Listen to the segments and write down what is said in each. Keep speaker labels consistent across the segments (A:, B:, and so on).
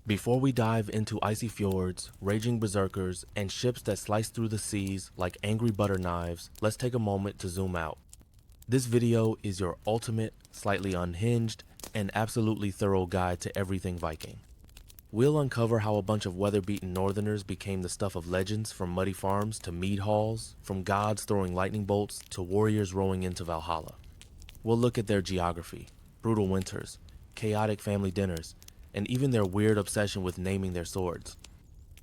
A: Before we dive into icy fjords, raging berserkers, and ships that slice through the seas like angry butter knives, let's take a moment to zoom out. This video is your ultimate, slightly unhinged, and absolutely thorough guide to everything Viking. We'll uncover how a bunch of weather-beaten northerners became the stuff of legends, from muddy farms to mead halls, from gods throwing lightning bolts to warriors rowing into Valhalla. We'll look at their geography, brutal winters, chaotic family dinners, and even their weird obsession with naming their swords.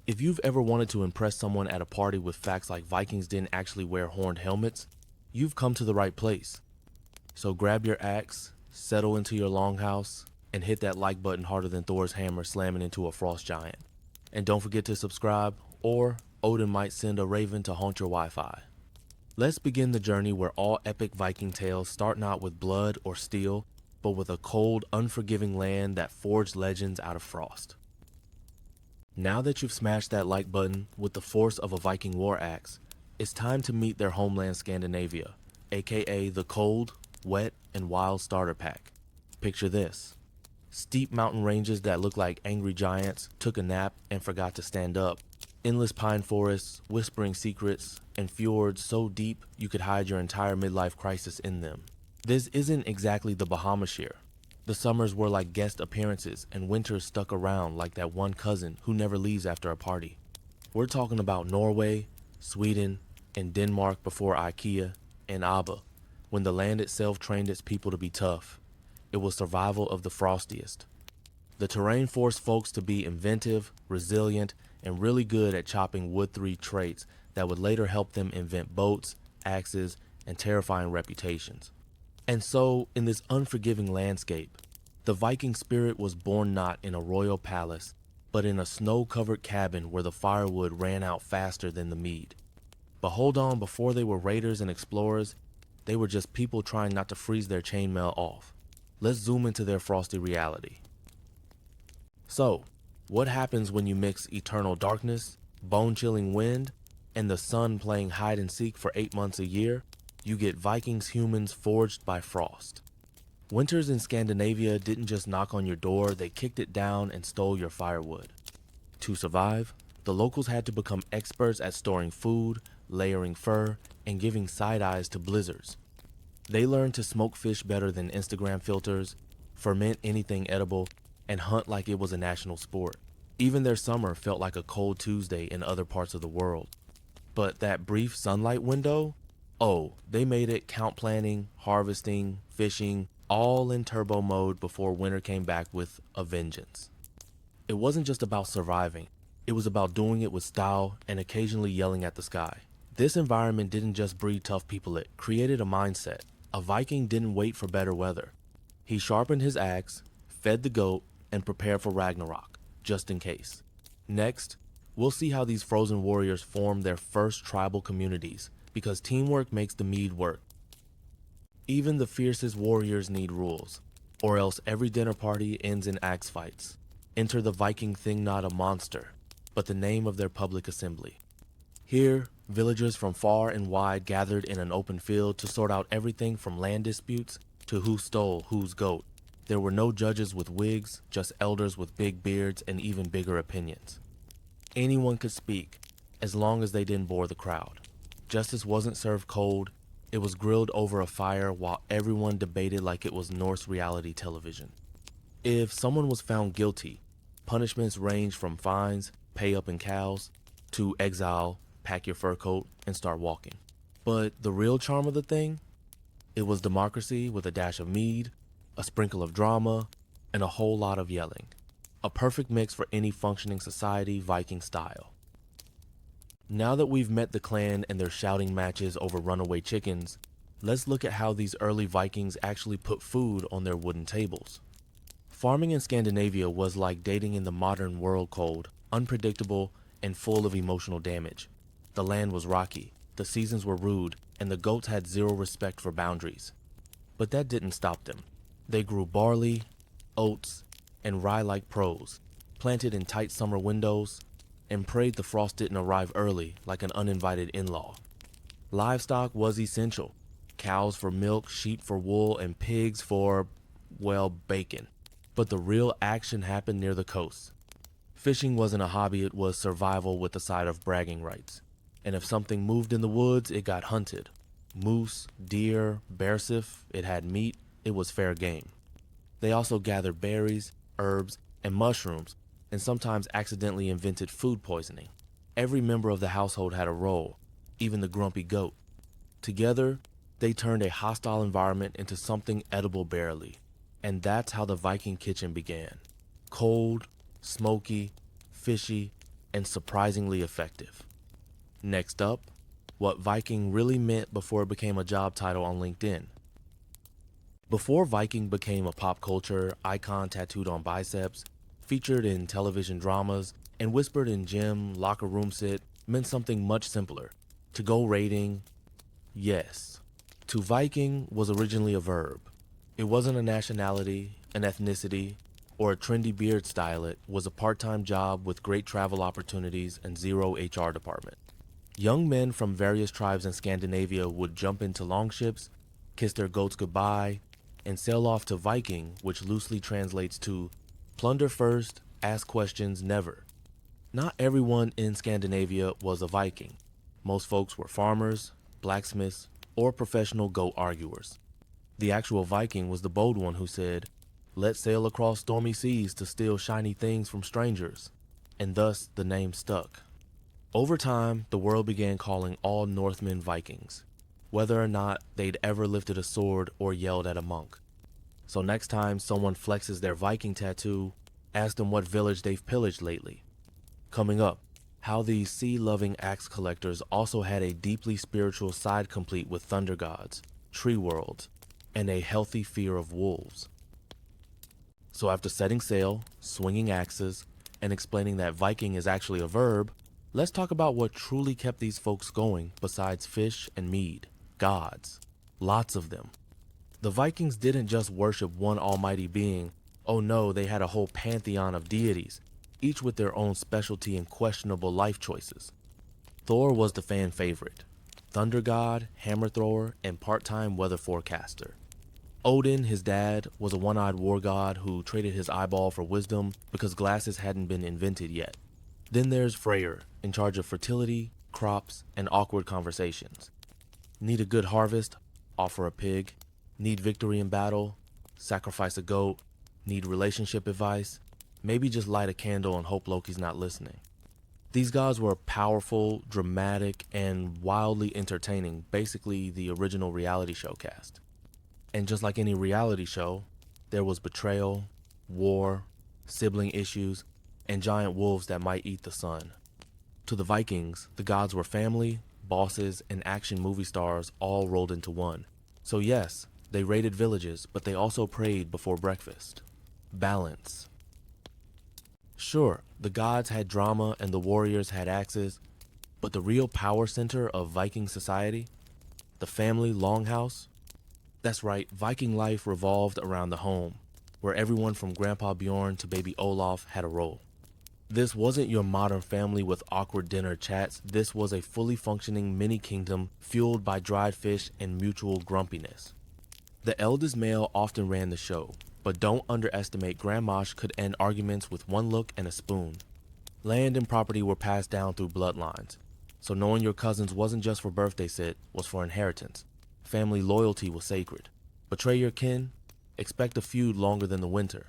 A: If you've ever wanted to impress someone at a party with facts like Vikings didn't actually wear horned helmets, you've come to the right place. So grab your axe, settle into your longhouse, and hit that like button harder than Thor's hammer slamming into a frost giant. And don't forget to subscribe, or Odin might send a raven to haunt your Wi-Fi. Let's begin the journey where all epic Viking tales start not with blood or steel, but with a cold, unforgiving land that forged legends out of frost. Now that you've smashed that like button with the force of a Viking war axe, it's time to meet their homeland Scandinavia, aka the cold, wet, and wild starter pack. Picture this. Steep mountain ranges that look like angry giants took a nap and forgot to stand up. Endless pine forests, whispering secrets, and fjords so deep you could hide your entire midlife crisis in them. This isn't exactly the Bahamas here. The summers were like guest appearances and winters stuck around like that one cousin who never leaves after a party. We're talking about Norway, Sweden, and Denmark before IKEA, and ABBA, when the land itself trained its people to be tough. It was survival of the frostiest. The terrain forced folks to be inventive, resilient, and really good at chopping wood-3 traits that would later help them invent boats, axes, and terrifying reputations. And so, in this unforgiving landscape, the Viking spirit was born not in a royal palace, but in a snow-covered cabin where the firewood ran out faster than the mead. But hold on, before they were raiders and explorers, they were just people trying not to freeze their chainmail off. Let's zoom into their frosty reality. So, what happens when you mix eternal darkness, bone-chilling wind, and the sun playing hide and seek for 8 months a year? You get Vikings humans forged by frost. Winters in Scandinavia didn't just knock on your door, they kicked it down and stole your firewood. To survive, the locals had to become experts at storing food, layering fur, and giving side eyes to blizzards. They learned to smoke fish better than Instagram filters, ferment anything edible, and hunt like it was a national sport. Even their summer felt like a cold Tuesday in other parts of the world. But that brief sunlight window? Oh, they made it count, planting, harvesting, fishing, all in turbo mode before winter came back with a vengeance. It wasn't just about surviving, it was about doing it with style and occasionally yelling at the sky. This environment didn't just breed tough people, it created a mindset. A Viking didn't wait for better weather. He sharpened his axe, fed the goat, and prepared for Ragnarok, just in case. Next, we'll see how these frozen warriors formed their first tribal communities, because teamwork makes the mead work. Even the fiercest warriors need rules, or else every dinner party ends in axe fights. Enter the Viking thing, not a monster, but the name of their public assembly. Here, villagers from far and wide gathered in an open field to sort out everything from land disputes to who stole whose goat. There were no judges with wigs, just elders with big beards and even bigger opinions. Anyone could speak, as long as they didn't bore the crowd. Justice wasn't served cold, it was grilled over a fire while everyone debated like it was Norse reality television. If someone was found guilty, punishments ranged from fines, pay up in cows, to exile, pack your fur coat, and start walking. But the real charm of the thing? It was democracy with a dash of mead, a sprinkle of drama, and a whole lot of yelling. A perfect mix for any functioning society, Viking style. Now that we've met the clan and their shouting matches over runaway chickens, let's look at how these early Vikings actually put food on their wooden tables. Farming in Scandinavia was like dating in the modern world, cold, unpredictable, and full of emotional damage. The land was rocky, the seasons were rude, and the goats had zero respect for boundaries. But that didn't stop them. They grew barley, oats, and rye like pros, planted in tight summer windows, and prayed the frost didn't arrive early like an uninvited in-law. Livestock was essential. Cows for milk, sheep for wool, and pigs for, well, bacon. But the real action happened near the coast. Fishing wasn't a hobby, it was survival with a side of bragging rights. And if something moved in the woods, it got hunted. Moose, deer, bearsif, it had meat, it was fair game. They also gathered berries, herbs, and mushrooms, and sometimes accidentally invented food poisoning. Every member of the household had a role, even the grumpy goat. Together, they turned a hostile environment into something edible barely. And that's how the Viking kitchen began. Cold, smoky, fishy, and surprisingly effective. Next up, what Viking really meant before it became a job title on LinkedIn. Before Viking became a pop culture icon tattooed on biceps, featured in television dramas, and whispered in gym, locker room sit, meant something much simpler. To go raiding, yes. To Viking was originally a verb. It wasn't a nationality, an ethnicity, or a trendy beard style. It was a part-time job with great travel opportunities and zero HR department. Young men from various tribes in Scandinavia would jump into longships, kiss their goats goodbye, and sail off to Viking, which loosely translates to plunder first, ask questions never. Not everyone in Scandinavia was a Viking. Most folks were farmers, blacksmiths, or professional goat arguers. The actual Viking was the bold one who said, "Let's sail across stormy seas to steal shiny things from strangers," and thus the name stuck. Over time, the world began calling all Northmen Vikings, whether or not they'd ever lifted a sword or yelled at a monk. So next time someone flexes their Viking tattoo, ask them what village they've pillaged lately. Coming up, how these sea-loving axe collectors also had a deeply spiritual side complete with thunder gods, tree worlds, and a healthy fear of wolves. So after setting sail, swinging axes, and explaining that Viking is actually a verb, let's talk about what truly kept these folks going besides fish and mead, gods. Lots of them. The Vikings didn't just worship one almighty being. Oh no, they had a whole pantheon of deities, each with their own specialty and questionable life choices. Thor was the fan favorite, thunder god, hammer thrower, and part-time weather forecaster. Odin, his dad, was a one-eyed war god who traded his eyeball for wisdom because glasses hadn't been invented yet. Then there's Freyr, in charge of fertility, crops, and awkward conversations. Need a good harvest? Offer a pig. Need victory in battle? Sacrifice a goat. Need relationship advice? Maybe just light a candle and hope Loki's not listening. These gods were powerful, dramatic, and wildly entertaining, basically the original reality show cast. And just like any reality show, there was betrayal, war, sibling issues, and giant wolves that might eat the sun. To the Vikings, the gods were family, bosses, and action movie stars all rolled into one. So yes, they raided villages, but they also prayed before breakfast. Balance. Sure, the gods had drama and the warriors had axes, but the real power center of Viking society, the family longhouse, that's right, Viking life revolved around the home, where everyone from Grandpa Bjorn to baby Olaf had a role. This wasn't your modern family with awkward dinner chats. This was a fully functioning mini-kingdom fueled by dried fish and mutual grumpiness. The eldest male often ran the show, but don't underestimate Grandmosh could end arguments with one look and a spoon. Land and property were passed down through bloodlines, so knowing your cousins wasn't just for birthday sit, was for inheritance. Family loyalty was sacred. Betray your kin? Expect a feud longer than the winter.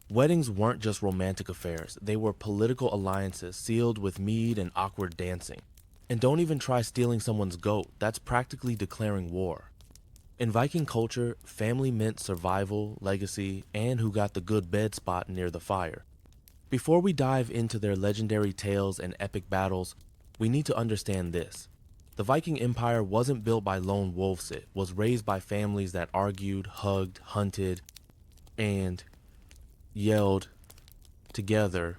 A: Weddings weren't just romantic affairs, they were political alliances sealed with mead and awkward dancing. And don't even try stealing someone's goat, that's practically declaring war. In Viking culture, family meant survival, legacy, and who got the good bed spot near the fire. Before we dive into their legendary tales and epic battles, we need to understand this. The Viking Empire wasn't built by lone wolves, it was raised by families that argued, hugged, hunted, and yelled together.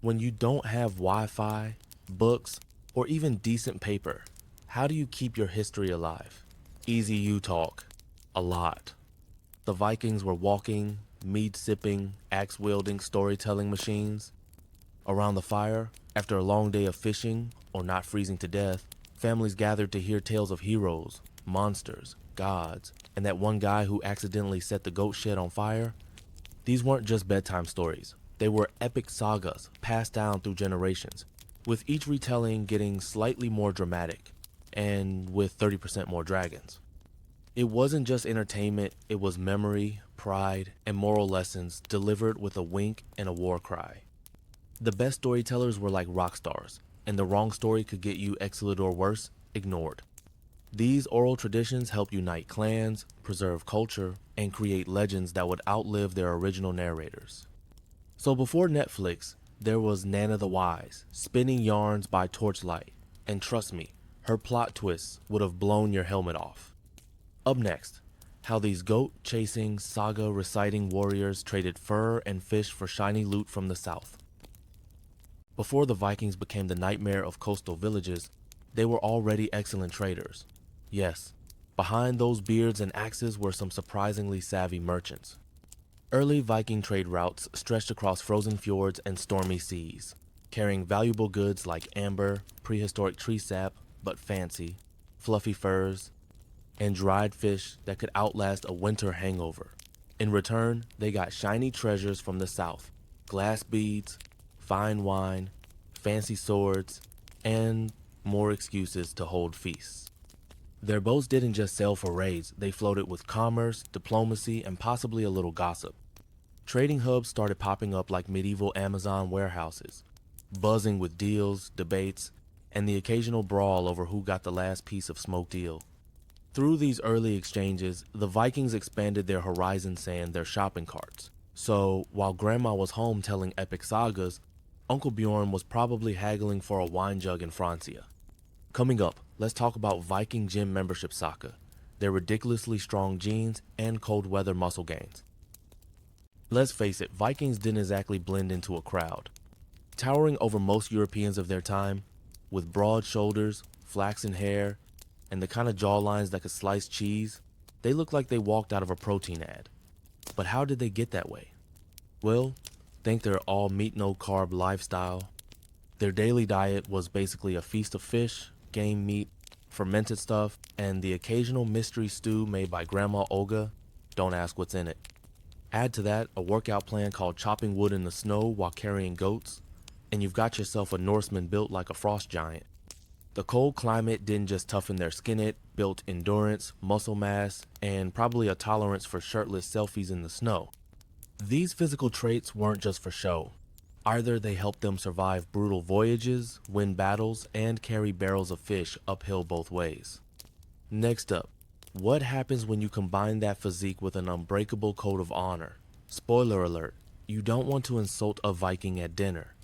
A: When you don't have Wi-Fi, books, or even decent paper, how do you keep your history alive? Easy you talk. A lot. The Vikings were walking, mead-sipping, axe-wielding storytelling machines. Around the fire, after a long day of fishing or not freezing to death, families gathered to hear tales of heroes, monsters, gods, and that one guy who accidentally set the goat shed on fire. These weren't just bedtime stories. They were epic sagas passed down through generations, with each retelling getting slightly more dramatic, and with 30% more dragons. It wasn't just entertainment, it was memory, pride, and moral lessons delivered with a wink and a war cry. The best storytellers were like rock stars, and the wrong story could get you excellent or worse, ignored. These oral traditions help unite clans, preserve culture, and create legends that would outlive their original narrators. So before Netflix, there was Nana the Wise, spinning yarns by torchlight, and trust me, her plot twists would have blown your helmet off. Up next, how these goat-chasing, saga-reciting warriors traded fur and fish for shiny loot from the south. Before the Vikings became the nightmare of coastal villages, they were already excellent traders. Yes, behind those beards and axes were some surprisingly savvy merchants. Early Viking trade routes stretched across frozen fjords and stormy seas, carrying valuable goods like amber, prehistoric tree sap, but fancy, fluffy furs, and dried fish that could outlast a winter hangover. In return, they got shiny treasures from the south, glass beads, fine wine, fancy swords, and more excuses to hold feasts. Their boats didn't just sail for raids, they floated with commerce, diplomacy, and possibly a little gossip. Trading hubs started popping up like medieval Amazon warehouses, buzzing with deals, debates, and the occasional brawl over who got the last piece of smoked eel. Through these early exchanges, the Vikings expanded their horizons and their shopping carts. So, while Grandma was home telling epic sagas, Uncle Bjorn was probably haggling for a wine jug in Francia. Coming up, let's talk about Viking gym membership saga, their ridiculously strong genes, and cold weather muscle gains. Let's face it, Vikings didn't exactly blend into a crowd. Towering over most Europeans of their time, with broad shoulders, flaxen hair, and the kind of jawlines that could slice cheese, they looked like they walked out of a protein ad. But how did they get that way? Well, think their all meat no carb lifestyle. Their daily diet was basically a feast of fish, game meat, fermented stuff, and the occasional mystery stew made by Grandma Olga. Don't ask what's in it. Add to that a workout plan called chopping wood in the snow while carrying goats, and you've got yourself a Norseman built like a frost giant. The cold climate didn't just toughen their skin, it built endurance, muscle mass, and probably a tolerance for shirtless selfies in the snow. These physical traits weren't just for show. Either they helped them survive brutal voyages, win battles, and carry barrels of fish uphill both ways. Next up, what happens when you combine that physique with an unbreakable code of honor? Spoiler alert, you don't want to insult a Viking at dinner.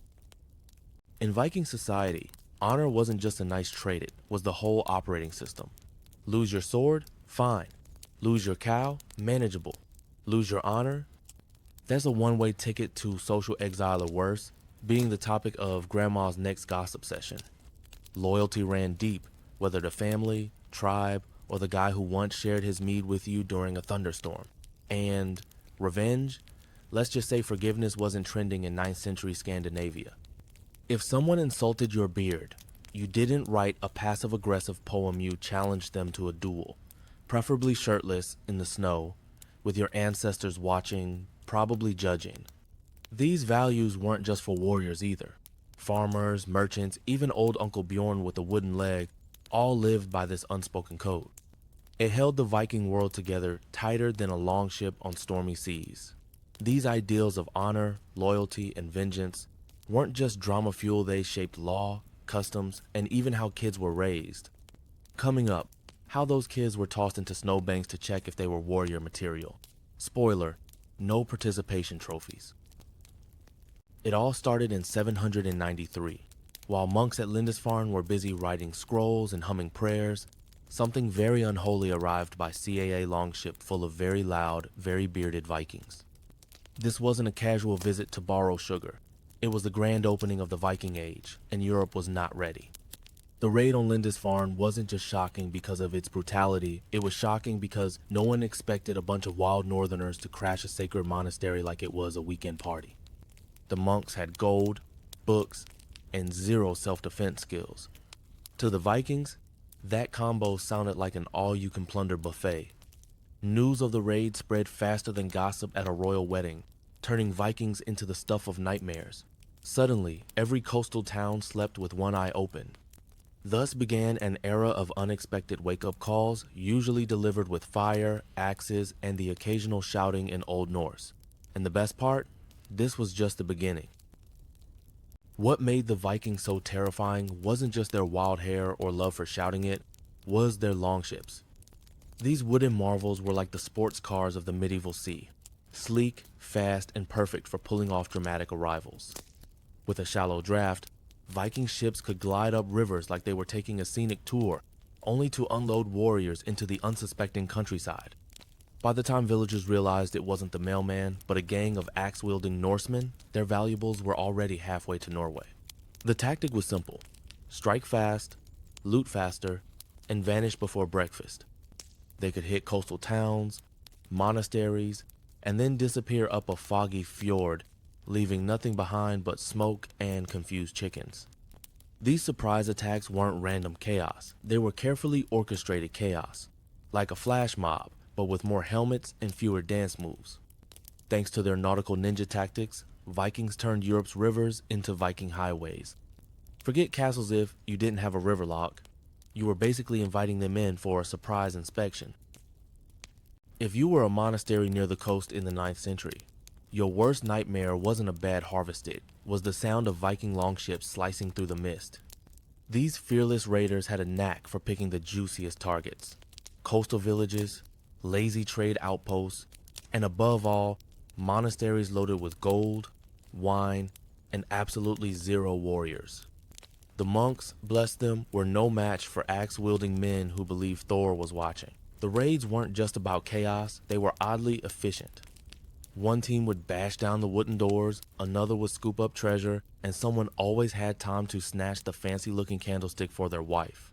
A: In Viking society, honor wasn't just a nice trait, it was the whole operating system. Lose your sword? Fine. Lose your cow? Manageable. Lose your honor? That's a one-way ticket to social exile or worse, being the topic of Grandma's next gossip session. Loyalty ran deep, whether the family, tribe, or the guy who once shared his mead with you during a thunderstorm. And revenge? Let's just say forgiveness wasn't trending in 9th century Scandinavia. If someone insulted your beard, you didn't write a passive-aggressive poem, you challenged them to a duel, preferably shirtless in the snow, with your ancestors watching, probably judging. These values weren't just for warriors either. Farmers, merchants, even old Uncle Bjorn with a wooden leg, all lived by this unspoken code. It held the Viking world together tighter than a longship on stormy seas. These ideals of honor, loyalty, and vengeance weren't just drama fuel, they shaped law, customs, and even how kids were raised. Coming up, how those kids were tossed into snowbanks to check if they were warrior material. Spoiler, no participation trophies. It all started in 793. While monks at Lindisfarne were busy writing scrolls and humming prayers, something very unholy arrived by CAA longship full of very loud, very bearded Vikings. This wasn't a casual visit to borrow sugar. It was the grand opening of the Viking Age, and Europe was not ready. The raid on Lindisfarne wasn't just shocking because of its brutality, it was shocking because no one expected a bunch of wild northerners to crash a sacred monastery like it was a weekend party. The monks had gold, books, and zero self-defense skills. To the Vikings, that combo sounded like an all-you-can-plunder buffet. News of the raid spread faster than gossip at a royal wedding, turning Vikings into the stuff of nightmares. Suddenly, every coastal town slept with one eye open. Thus began an era of unexpected wake-up calls, usually delivered with fire, axes, and the occasional shouting in Old Norse. And the best part? This was just the beginning. What made the Vikings so terrifying wasn't just their wild hair or love for shouting it, was their longships. These wooden marvels were like the sports cars of the medieval sea, sleek, fast, and perfect for pulling off dramatic arrivals. With a shallow draft, Viking ships could glide up rivers like they were taking a scenic tour, only to unload warriors into the unsuspecting countryside. By the time villagers realized it wasn't the mailman, but a gang of axe-wielding Norsemen, their valuables were already halfway to Norway. The tactic was simple: strike fast, loot faster, and vanish before breakfast. They could hit coastal towns, monasteries, and then disappear up a foggy fjord, leaving nothing behind but smoke and confused chickens. These surprise attacks weren't random chaos, they were carefully orchestrated chaos, like a flash mob, but with more helmets and fewer dance moves. Thanks to their nautical ninja tactics, Vikings turned Europe's rivers into Viking highways. Forget castles if you didn't have a river lock. You were basically inviting them in for a surprise inspection. If you were a monastery near the coast in the 9th century, your worst nightmare wasn't a bad harvest, it was the sound of Viking longships slicing through the mist. These fearless raiders had a knack for picking the juiciest targets: coastal villages, lazy trade outposts, and above all, monasteries loaded with gold, wine, and absolutely zero warriors. The monks, bless them, were no match for axe-wielding men who believed Thor was watching. The raids weren't just about chaos, they were oddly efficient. One team would bash down the wooden doors, another would scoop up treasure, and someone always had time to snatch the fancy-looking candlestick for their wife.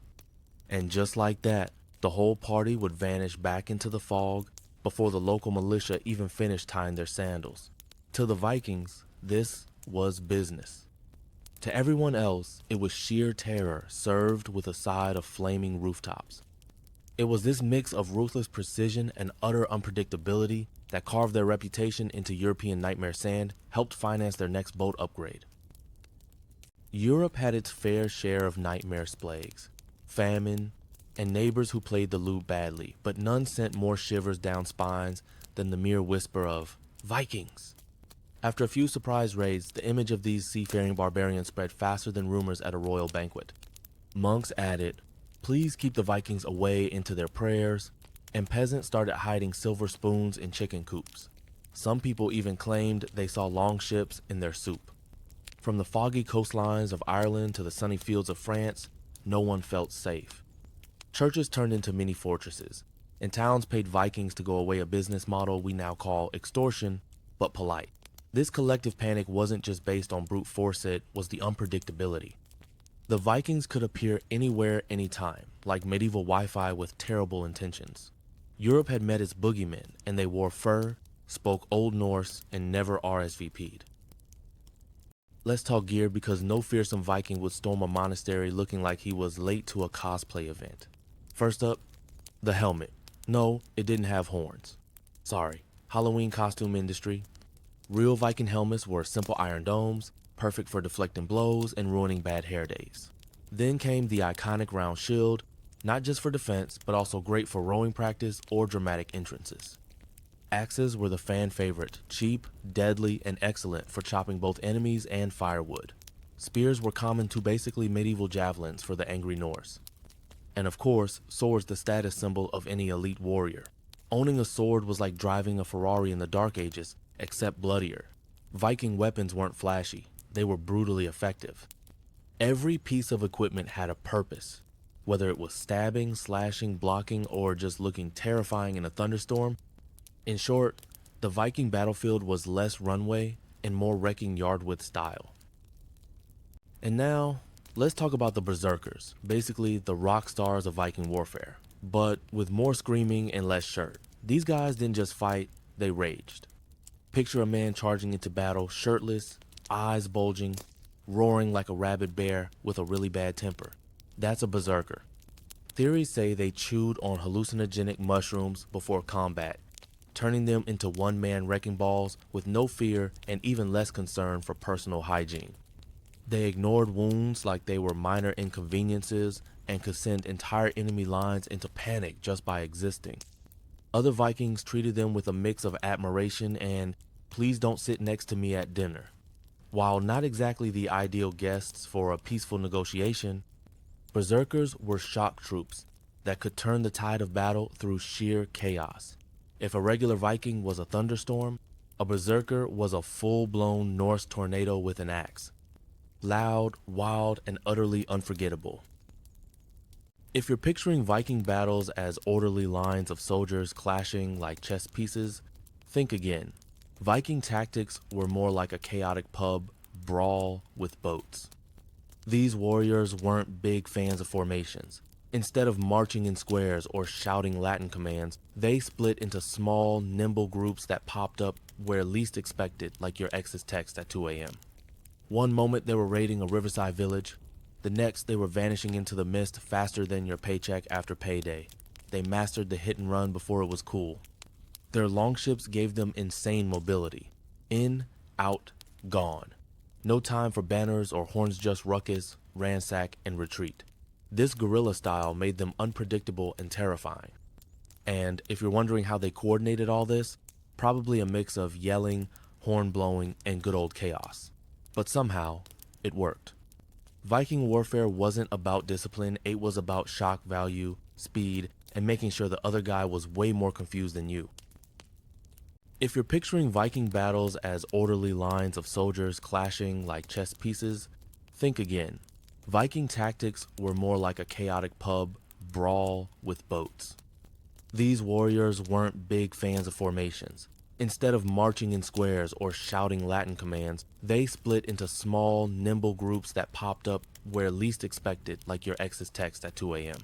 A: And just like that, the whole party would vanish back into the fog before the local militia even finished tying their sandals. To the Vikings, this was business. To everyone else, it was sheer terror served with a side of flaming rooftops. It was this mix of ruthless precision and utter unpredictability that carved their reputation into European nightmare sand, helped finance their next boat upgrade. Europe had its fair share of nightmare plagues, famine, and neighbors who played the lute badly, but none sent more shivers down spines than the mere whisper of Vikings. After a few surprise raids, the image of these seafaring barbarians spread faster than rumors at a royal banquet. Monks added, "Please keep the Vikings away," into their prayers, and peasants started hiding silver spoons in chicken coops. Some people even claimed they saw longships in their soup. From the foggy coastlines of Ireland to the sunny fields of France, no one felt safe. Churches turned into mini fortresses, and towns paid Vikings to go away, a business model we now call extortion, but polite. This collective panic wasn't just based on brute force, it was the unpredictability. The Vikings could appear anywhere, anytime, like medieval Wi-Fi with terrible intentions. Europe had met its boogeymen, and they wore fur, spoke Old Norse, and never RSVP'd. Let's talk gear, because no fearsome Viking would storm a monastery looking like he was late to a cosplay event. First up, the helmet. No, it didn't have horns. Sorry, Halloween costume industry. Real Viking helmets were simple iron domes, perfect for deflecting blows and ruining bad hair days. Then came the iconic round shield, not just for defense, but also great for rowing practice or dramatic entrances. Axes were the fan favorite, cheap, deadly, and excellent for chopping both enemies and firewood. Spears were common to basically medieval javelins for the angry Norse. And of course, swords, the status symbol of any elite warrior. Owning a sword was like driving a Ferrari in the Dark Ages, except bloodier. Viking weapons weren't flashy, they were brutally effective. Every piece of equipment had a purpose. Whether it was stabbing, slashing, blocking, or just looking terrifying in a thunderstorm. In short, the Viking battlefield was less runway and more wrecking yard with style. And now, let's talk about the berserkers, basically the rock stars of Viking warfare, but with more screaming and less shirt. These guys didn't just fight, they raged. Picture a man charging into battle shirtless, eyes bulging, roaring like a rabid bear with a really bad temper. That's a berserker. Theories say they chewed on hallucinogenic mushrooms before combat, turning them into one-man wrecking balls with no fear and even less concern for personal hygiene. They ignored wounds like they were minor inconveniences and could send entire enemy lines into panic just by existing. Other Vikings treated them with a mix of admiration and "please don't sit next to me at dinner." While not exactly the ideal guests for a peaceful negotiation, berserkers were shock troops that could turn the tide of battle through sheer chaos. If a regular Viking was a thunderstorm, a berserker was a full-blown Norse tornado with an axe. Loud, wild, and utterly unforgettable. If you're picturing Viking battles as orderly lines of soldiers clashing like chess pieces, think again. Viking tactics were more like a chaotic pub brawl with boats. These warriors weren't big fans of formations. Instead of marching in squares or shouting Latin commands, they split into small, nimble groups that popped up where least expected, like your ex's text at 2 a.m. One moment they were raiding a riverside village, the next they were vanishing into the mist faster than your paycheck after payday. They mastered the hit and run before it was cool. Their longships gave them insane mobility. In, out, gone. No time for banners or horns, just ruckus, ransack, and retreat. This guerrilla style made them unpredictable and terrifying. And if you're wondering how they coordinated all this, probably a mix of yelling, horn blowing, and good old chaos. But somehow, it worked. Viking warfare wasn't about discipline, it was about shock value, speed, and making sure the other guy was way more confused than you. If you're picturing Viking battles as orderly lines of soldiers clashing like chess pieces, think again. Viking tactics were more like a chaotic pub brawl with boats. These warriors weren't big fans of formations. Instead of marching in squares or shouting Latin commands, they split into small, nimble groups that popped up where least expected, like your ex's text at 2 a.m.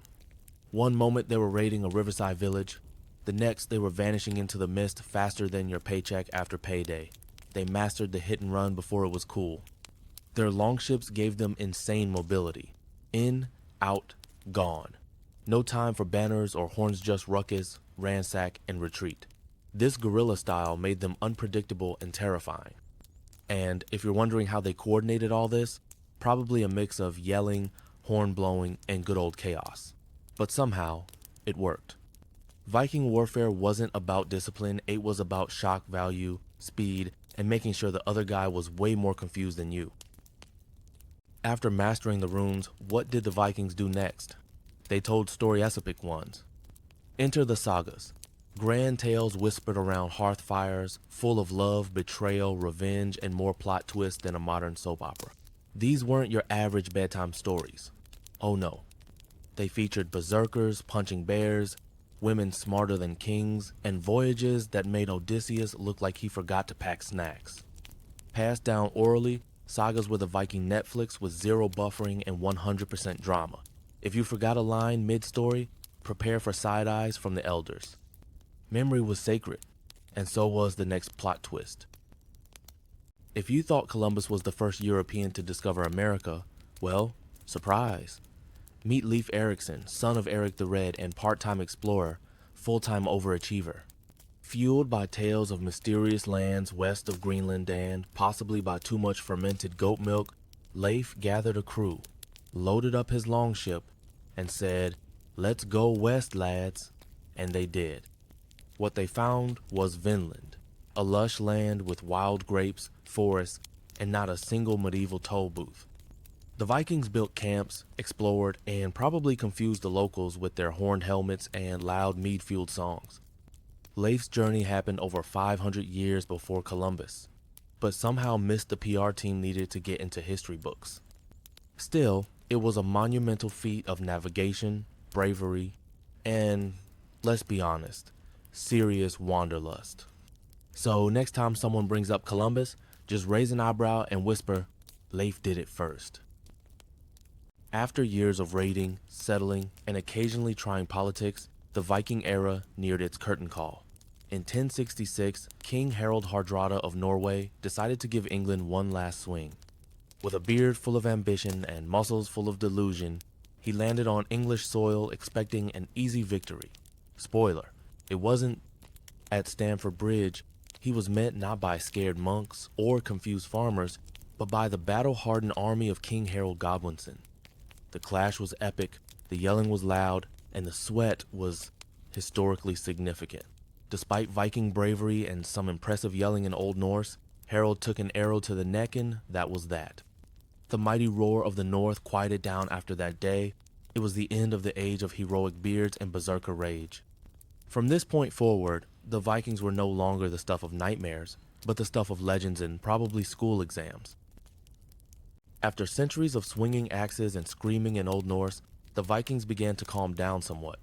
A: One moment they were raiding a riverside village, the next they were vanishing into the mist faster than your paycheck after payday. They mastered the hit and run before it was cool. Their longships gave them insane mobility. In, out, gone. No time for banners or horns, just ruckus, ransack, and retreat. This guerrilla style made them unpredictable and terrifying. And if you're wondering how they coordinated all this, probably a mix of yelling, horn blowing, and good old chaos. But somehow, it worked. Viking warfare wasn't about discipline, it was about shock value, speed, and making sure the other guy was way more confused than you. After mastering the runes, what did the Vikings do next? They told story-epic ones. Enter the sagas. Grand tales whispered around hearth fires, full of love, betrayal, revenge, and more plot twists than a modern soap opera. These weren't your average bedtime stories. Oh no. They featured berserkers punching bears, women smarter than kings, and voyages that made Odysseus look like he forgot to pack snacks. Passed down orally, sagas were the Viking Netflix with zero buffering and 100% drama. If you forgot a line mid-story, prepare for side eyes from the elders. Memory was sacred, and so was the next plot twist. If you thought Columbus was the first European to discover America, well, surprise. Meet Leif Erikson, son of Eric the Red and part-time explorer, full-time overachiever. Fueled by tales of mysterious lands west of Greenland and possibly by too much fermented goat milk, Leif gathered a crew, loaded up his longship, and said, "Let's go west, lads," and they did. What they found was Vinland, a lush land with wild grapes, forests, and not a single medieval toll booth. The Vikings built camps, explored, and probably confused the locals with their horned helmets and loud mead-fueled songs. Leif's journey happened over 500 years before Columbus, but somehow missed the PR team needed to get into history books. Still, it was a monumental feat of navigation, bravery, and, let's be honest, serious wanderlust. So next time someone brings up Columbus, just raise an eyebrow and whisper, "Leif did it first." After years of raiding, settling, and occasionally trying politics, the Viking era neared its curtain call. In 1066, King Harald Hardrada of Norway decided to give England one last swing. With a beard full of ambition and muscles full of delusion, he landed on English soil expecting an easy victory. Spoiler, it wasn't At Stamford Bridge, he was met not by scared monks or confused farmers, but by the battle-hardened army of King Harold Godwinson. The clash was epic, the yelling was loud, and the sweat was historically significant. Despite Viking bravery and some impressive yelling in Old Norse, Harold took an arrow to the neck and that was that. The mighty roar of the North quieted down after that day. It was the end of the age of heroic beards and berserker rage. From this point forward, the Vikings were no longer the stuff of nightmares, but the stuff of legends and probably school exams. After centuries of swinging axes and screaming in Old Norse, the Vikings began to calm down somewhat.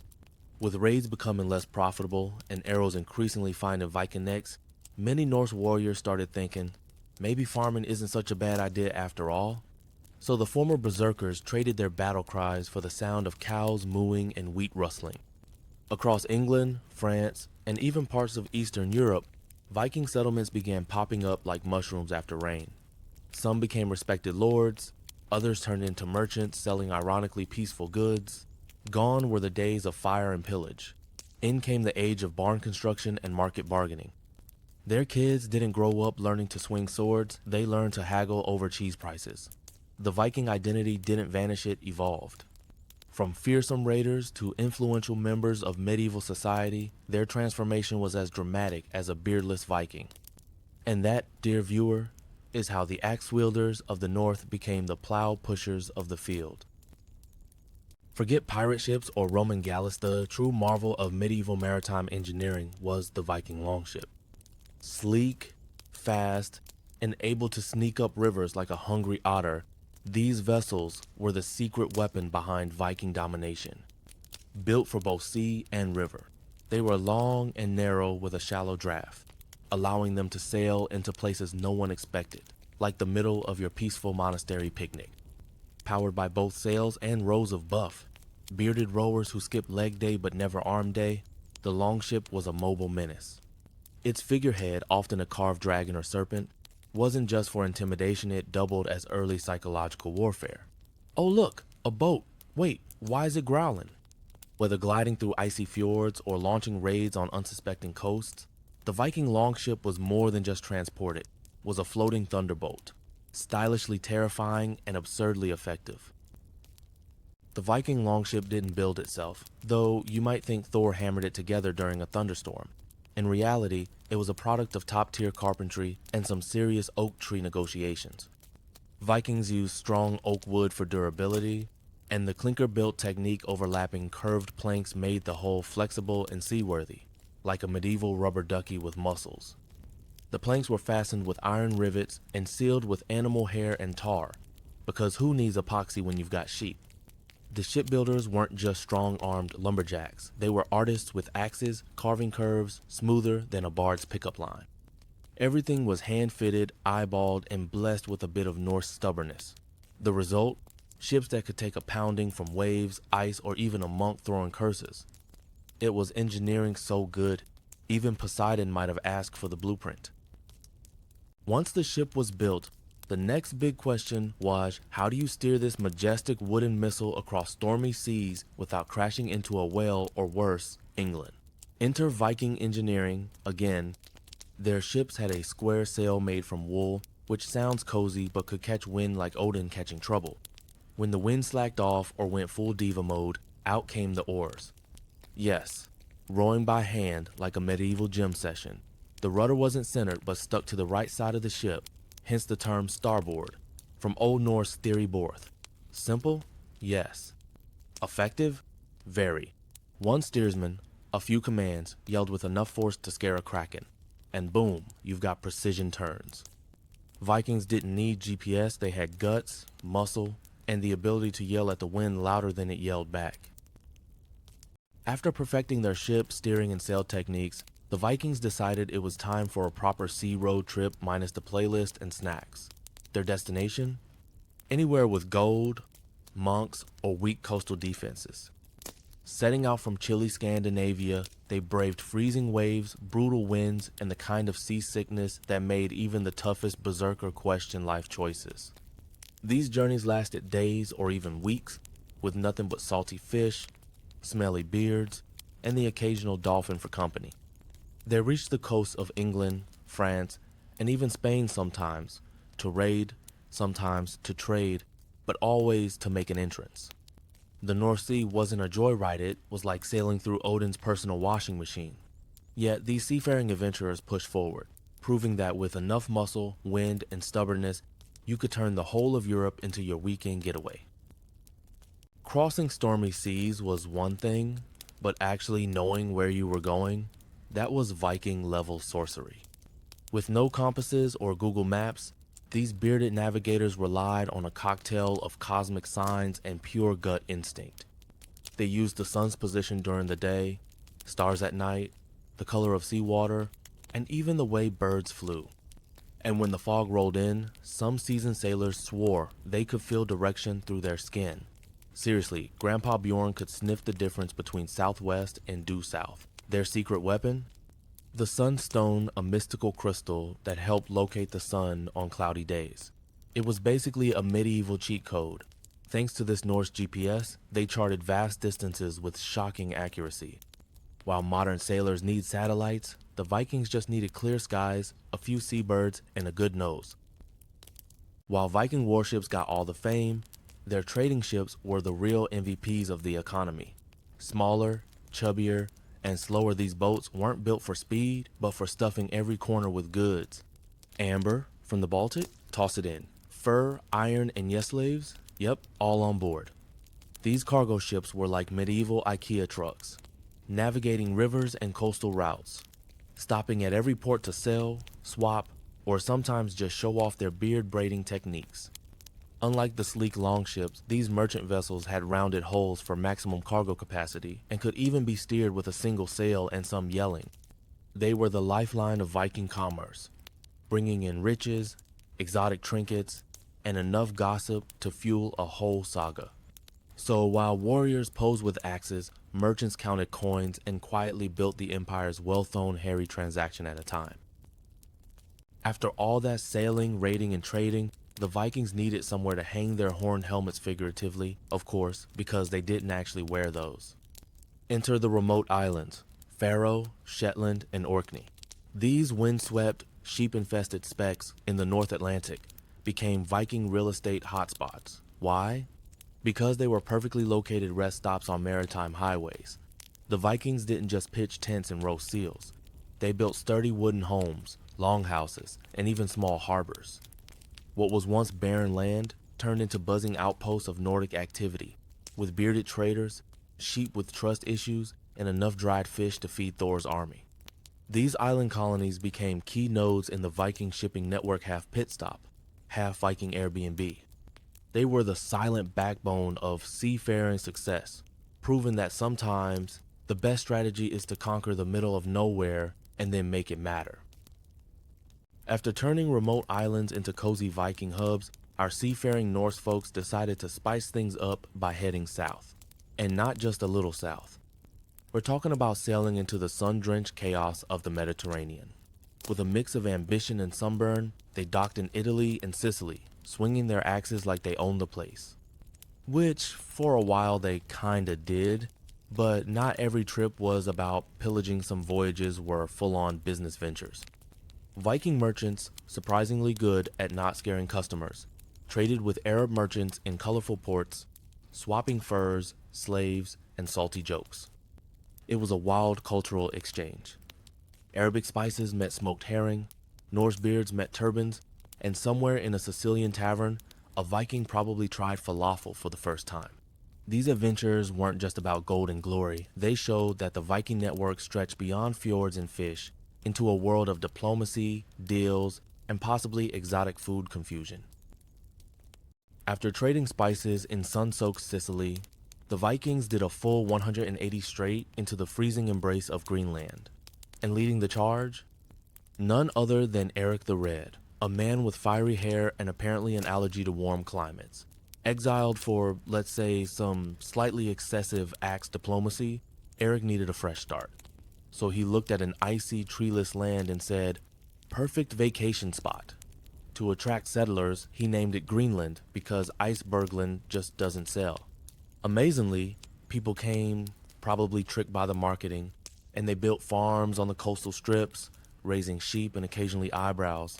A: With raids becoming less profitable and arrows increasingly finding Viking necks, many Norse warriors started thinking, maybe farming isn't such a bad idea after all. So the former berserkers traded their battle cries for the sound of cows mooing and wheat rustling. Across England, France, and even parts of Eastern Europe, Viking settlements began popping up like mushrooms after rain. Some became respected lords, others turned into merchants selling ironically peaceful goods. Gone were the days of fire and pillage. In came the age of barn construction and market bargaining. Their kids didn't grow up learning to swing swords, they learned to haggle over cheese prices. The Viking identity didn't vanish, it evolved. From fearsome raiders to influential members of medieval society, their transformation was as dramatic as a beardless Viking. And that, dear viewer, is how the axe wielders of the North became the plow pushers of the field. Forget pirate ships or Roman galleys, the true marvel of medieval maritime engineering was the Viking longship. Sleek, fast, and able to sneak up rivers like a hungry otter, these vessels were the secret weapon behind Viking domination. Built for both sea and river, they were long and narrow with a shallow draft, allowing them to sail into places no one expected, like the middle of your peaceful monastery picnic. Powered by both sails and rows of buff, bearded rowers who skipped leg day but never arm day, the longship was a mobile menace. Its figurehead, often a carved dragon or serpent, wasn't just for intimidation, it doubled as early psychological warfare. Oh look, a boat. Wait, why is it growling? Whether gliding through icy fjords or launching raids on unsuspecting coasts, the Viking longship was more than just transport, it was a floating thunderbolt, stylishly terrifying and absurdly effective. The Viking longship didn't build itself, though you might think Thor hammered it together during a thunderstorm. In reality, it was a product of top-tier carpentry and some serious oak tree negotiations. Vikings used strong oak wood for durability, and the clinker-built technique overlapping curved planks made the hull flexible and seaworthy, like a medieval rubber ducky with muscles. The planks were fastened with iron rivets and sealed with animal hair and tar, because who needs epoxy when you've got sheep? The shipbuilders weren't just strong-armed lumberjacks. They were artists with axes, carving curves smoother than a bard's pickup line. Everything was hand-fitted, eyeballed, and blessed with a bit of Norse stubbornness. The result? Ships that could take a pounding from waves, ice, or even a monk throwing curses. It was engineering so good, even Poseidon might have asked for the blueprint. Once the ship was built, the next big question was, how do you steer this majestic wooden missile across stormy seas without crashing into a whale or worse, England? Enter Viking engineering again. Their ships had a square sail made from wool, which sounds cozy but could catch wind like Odin catching trouble. When the wind slacked off or went full diva mode, out came the oars. Yes, rowing by hand like a medieval gym session. The rudder wasn't centered but stuck to the right side of the ship, hence the term starboard, from Old Norse theory borth. Simple? Yes. Effective? Very. One steersman, a few commands, yelled with enough force to scare a kraken, and boom, you've got precision turns. Vikings didn't need GPS, they had guts, muscle, and the ability to yell at the wind louder than it yelled back. After perfecting their ship, steering, and sail techniques, the Vikings decided it was time for a proper sea road trip minus the playlist and snacks. Their destination? Anywhere with gold, monks, or weak coastal defenses. Setting out from chilly Scandinavia, they braved freezing waves, brutal winds, and the kind of seasickness that made even the toughest berserker question life choices. These journeys lasted days or even weeks, with nothing but salty fish, smelly beards, and the occasional dolphin for company. They reached the coasts of England, France, and even Spain sometimes, to raid, sometimes to trade, but always to make an entrance. The North Sea wasn't a joyride, it was like sailing through Odin's personal washing machine. Yet these seafaring adventurers pushed forward, proving that with enough muscle, wind, and stubbornness, you could turn the whole of Europe into your weekend getaway. Crossing stormy seas was one thing, but actually knowing where you were going, that was Viking level sorcery. With no compasses or Google Maps, these bearded navigators relied on a cocktail of cosmic signs and pure gut instinct. They used the sun's position during the day, stars at night, the color of seawater, and even the way birds flew. And when the fog rolled in, some seasoned sailors swore they could feel direction through their skin. Seriously, Grandpa Bjorn could sniff the difference between southwest and due south. Their secret weapon? The sunstone, a mystical crystal that helped locate the sun on cloudy days. It was basically a medieval cheat code. Thanks to this Norse GPS, they charted vast distances with shocking accuracy. While modern sailors need satellites, the Vikings just needed clear skies, a few seabirds, and a good nose. While Viking warships got all the fame, their trading ships were the real MVPs of the economy. Smaller, chubbier, and slower, these boats weren't built for speed, but for stuffing every corner with goods. Amber, from the Baltic, toss it in. Fur, iron, and yes slaves? Yep, all on board. These cargo ships were like medieval IKEA trucks, navigating rivers and coastal routes, stopping at every port to sell, swap, or sometimes just show off their beard braiding techniques. Unlike the sleek longships, these merchant vessels had rounded hulls for maximum cargo capacity and could even be steered with a single sail and some yelling. They were the lifeline of Viking commerce, bringing in riches, exotic trinkets, and enough gossip to fuel a whole saga. So while warriors posed with axes, merchants counted coins and quietly built the empire's well-known hairy transaction at a time. After all that sailing, raiding, and trading, the Vikings needed somewhere to hang their horned helmets figuratively, of course, because they didn't actually wear those. Enter the remote islands, Faroe, Shetland, and Orkney. These windswept, sheep-infested specks in the North Atlantic became Viking real estate hotspots. Why? Because they were perfectly located rest stops on maritime highways. The Vikings didn't just pitch tents and roast seals. They built sturdy wooden homes, longhouses, and even small harbors. What was once barren land turned into buzzing outposts of Nordic activity, with bearded traders, sheep with trust issues, and enough dried fish to feed Thor's army. These island colonies became key nodes in the Viking shipping network, half pit stop, half Viking Airbnb. They were the silent backbone of seafaring success, proving that sometimes the best strategy is to conquer the middle of nowhere and then make it matter. After turning remote islands into cozy Viking hubs, our seafaring Norse folks decided to spice things up by heading south. And not just a little south. We're talking about sailing into the sun-drenched chaos of the Mediterranean. With a mix of ambition and sunburn, they docked in Italy and Sicily, swinging their axes like they owned the place. Which, for a while, they kinda did, but not every trip was about pillaging. Some voyages were full-on business ventures. Viking merchants, surprisingly good at not scaring customers, traded with Arab merchants in colorful ports, swapping furs, slaves, and salty jokes. It was a wild cultural exchange. Arabic spices met smoked herring, Norse beards met turbans, and somewhere in a Sicilian tavern, a Viking probably tried falafel for the first time. These adventures weren't just about gold and glory. They showed that the Viking network stretched beyond fjords and fish into a world of diplomacy, deals, and possibly exotic food confusion. After trading spices in sun-soaked Sicily, the Vikings did a full 180 straight into the freezing embrace of Greenland. And leading the charge? None other than Eric the Red, a man with fiery hair and apparently an allergy to warm climates. Exiled for, let's say, some slightly excessive axe diplomacy, Eric needed a fresh start. So he looked at an icy, treeless land and said, "Perfect vacation spot." To attract settlers, he named it Greenland because Icebergland just doesn't sell. Amazingly, people came, probably tricked by the marketing, and they built farms on the coastal strips, raising sheep and occasionally eyebrows.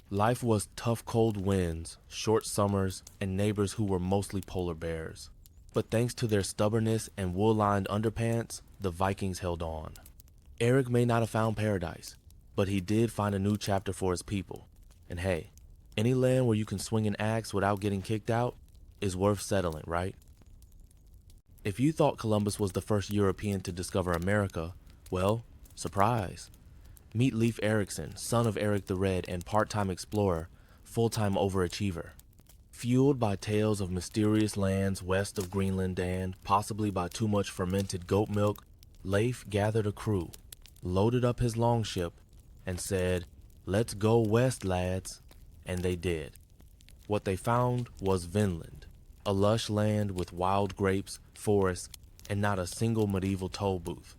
A: Life was tough cold winds, short summers, and neighbors who were mostly polar bears. But thanks to their stubbornness and wool-lined underpants, the Vikings held on. Eric may not have found paradise, but he did find a new chapter for his people. And hey, any land where you can swing an axe without getting kicked out is worth settling, right? If you thought Columbus was the first European to discover America, well, surprise. Meet Leif Erikson, son of Eric the Red and part-time explorer, full-time overachiever. Fueled by tales of mysterious lands west of Greenland and possibly by too much fermented goat milk, Leif gathered a crew, loaded up his longship, and said, "Let's go west, lads." And they did. What they found was Vinland, a lush land with wild grapes, forests, and not a single medieval toll booth.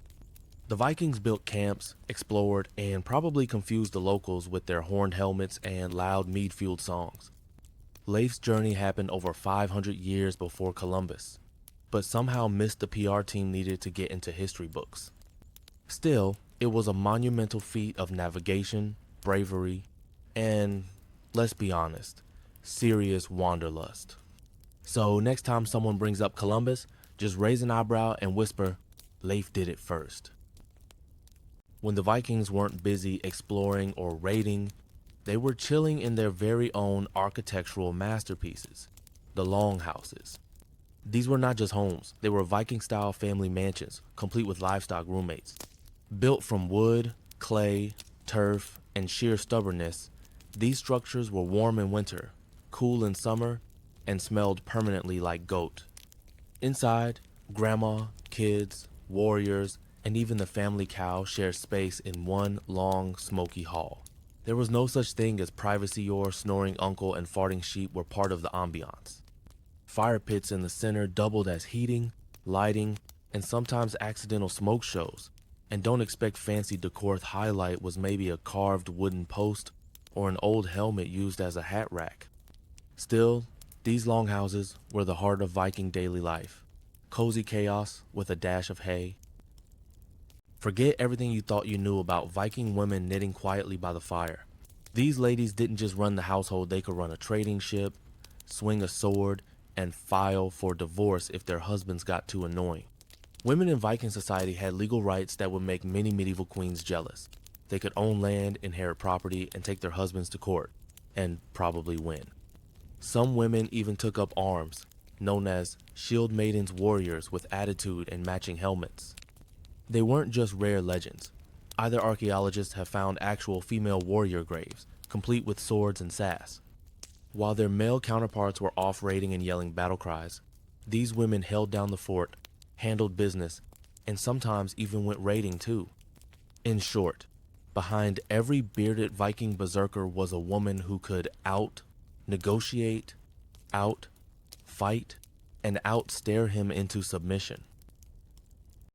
A: The Vikings built camps, explored, and probably confused the locals with their horned helmets and loud mead-fueled songs. Leif's journey happened over 500 years before Columbus, but somehow missed the PR team needed to get into history books. Still, it was a monumental feat of navigation, bravery, and, let's be honest, serious wanderlust. So next time someone brings up Columbus, just raise an eyebrow and whisper, "Leif did it first." When the Vikings weren't busy exploring or raiding, they were chilling in their very own architectural masterpieces, the longhouses. These were not just homes, they were Viking-style family mansions, complete with livestock roommates. Built from wood, clay, turf, and sheer stubbornness, these structures were warm in winter, cool in summer, and smelled permanently like goat. Inside, grandma, kids, warriors, and even the family cow shared space in one long, smoky hall. There was no such thing as privacy or snoring uncle and farting sheep were part of the ambiance. Fire pits in the center doubled as heating, lighting, and sometimes accidental smoke shows. And don't expect fancy decor. Highlight was maybe a carved wooden post or an old helmet used as a hat rack. Still, these longhouses were the heart of Viking daily life. Cozy chaos with a dash of hay. Forget everything you thought you knew about Viking women knitting quietly by the fire. These ladies didn't just run the household, they could run a trading ship, swing a sword, and file for divorce if their husbands got too annoying. Women in Viking society had legal rights that would make many medieval queens jealous. They could own land, inherit property, and take their husbands to court, and probably win. Some women even took up arms, known as shield maidens warriors with attitude and matching helmets. They weren't just rare legends. Either archaeologists have found actual female warrior graves, complete with swords and sass. While their male counterparts were off raiding and yelling battle cries, these women held down the fort, handled business, and sometimes even went raiding too. In short, behind every bearded Viking berserker was a woman who could negotiate, fight, and stare him into submission.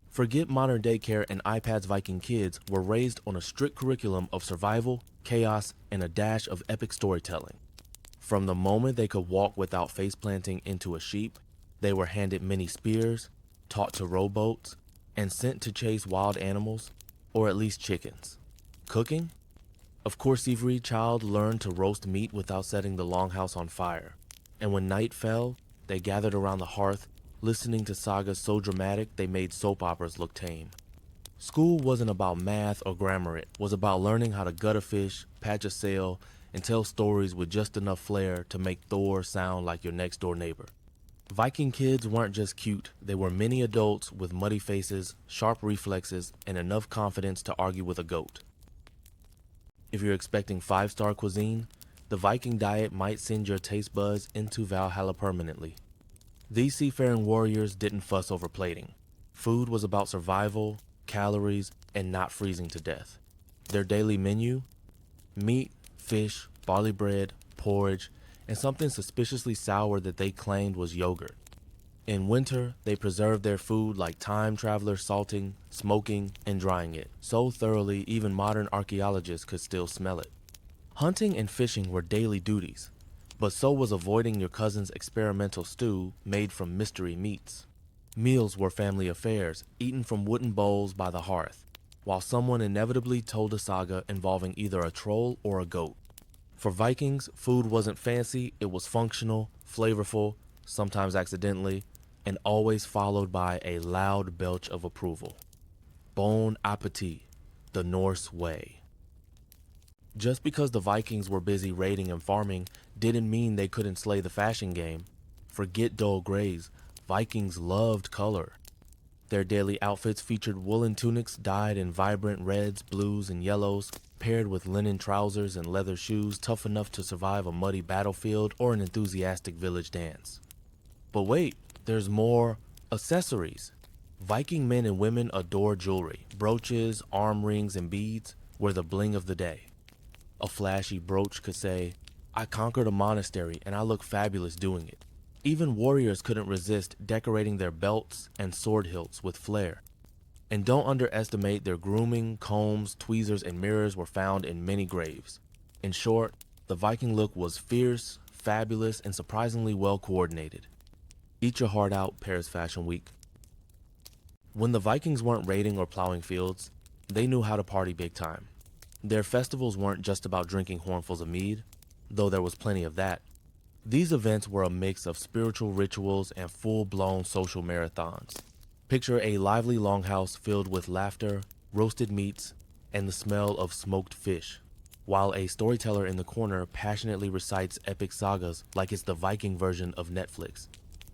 A: Forget modern daycare and iPads. Viking kids were raised on a strict curriculum of survival, chaos, and a dash of epic storytelling. From the moment they could walk without face planting into a sheep, they were handed many spears, taught to row boats, and sent to chase wild animals, or at least chickens. Cooking? Of course, every child learned to roast meat without setting the longhouse on fire. And when night fell, they gathered around the hearth, listening to sagas so dramatic they made soap operas look tame. School wasn't about math or grammar, it was about learning how to gut a fish, patch a sail, and tell stories with just enough flair to make Thor sound like your next door neighbor. Viking kids weren't just cute, they were mini adults with muddy faces, sharp reflexes, and enough confidence to argue with a goat. If you're expecting 5-star cuisine, the Viking diet might send your taste buds into Valhalla permanently. These seafaring warriors didn't fuss over plating. Food was about survival, calories, and not freezing to death. Their daily menu? Meat, fish, barley bread, porridge, and something suspiciously sour that they claimed was yogurt. In winter, they preserved their food like time travelers, salting, smoking, and drying it, so thoroughly even modern archaeologists could still smell it. Hunting and fishing were daily duties, but so was avoiding your cousin's experimental stew made from mystery meats. Meals were family affairs, eaten from wooden bowls by the hearth, while someone inevitably told a saga involving either a troll or a goat. For Vikings, food wasn't fancy, it was functional, flavorful, sometimes accidentally, and always followed by a loud belch of approval. Bon appetit, the Norse way. Just because the Vikings were busy raiding and farming didn't mean they couldn't slay the fashion game. Forget dull grays, Vikings loved color. Their daily outfits featured woolen tunics dyed in vibrant reds, blues, and yellows, paired with linen trousers and leather shoes tough enough to survive a muddy battlefield or an enthusiastic village dance. But wait, there's more accessories. Viking men and women adore jewelry. Brooches, arm rings, and beads were the bling of the day. A flashy brooch could say, "I conquered a monastery and I look fabulous doing it." Even warriors couldn't resist decorating their belts and sword hilts with flair. And don't underestimate their grooming, combs, tweezers, and mirrors were found in many graves. In short, the Viking look was fierce, fabulous, and surprisingly well coordinated. Eat your heart out, Paris Fashion Week. When the Vikings weren't raiding or plowing fields, they knew how to party big time. Their festivals weren't just about drinking hornfuls of mead, though there was plenty of that. These events were a mix of spiritual rituals and full-blown social marathons. Picture a lively longhouse filled with laughter, roasted meats, and the smell of smoked fish, while a storyteller in the corner passionately recites epic sagas like it's the Viking version of Netflix.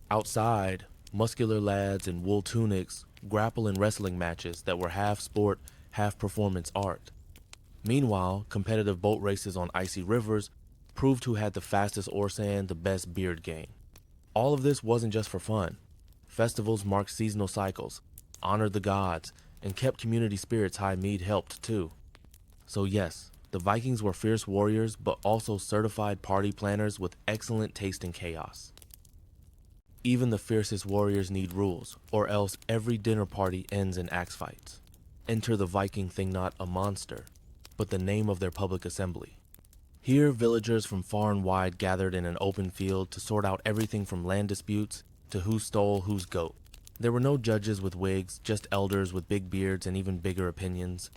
A: Outside, muscular lads in wool tunics grapple in wrestling matches that were half sport, half performance art. Meanwhile, competitive boat races on icy rivers proved who had the fastest oars and the best beard game. All of this wasn't just for fun. Festivals marked seasonal cycles, honored the gods, and kept community spirits high. Mead helped too. So yes, the Vikings were fierce warriors, but also certified party planners with excellent taste in chaos. Even the fiercest warriors need rules, or else every dinner party ends in axe fights. Enter the Viking thing not a monster, but the name of their public assembly. Here, villagers from far and wide gathered in an open field to sort out everything from land disputes to who stole whose goat. There were no judges with wigs, just elders with big beards and even bigger opinions.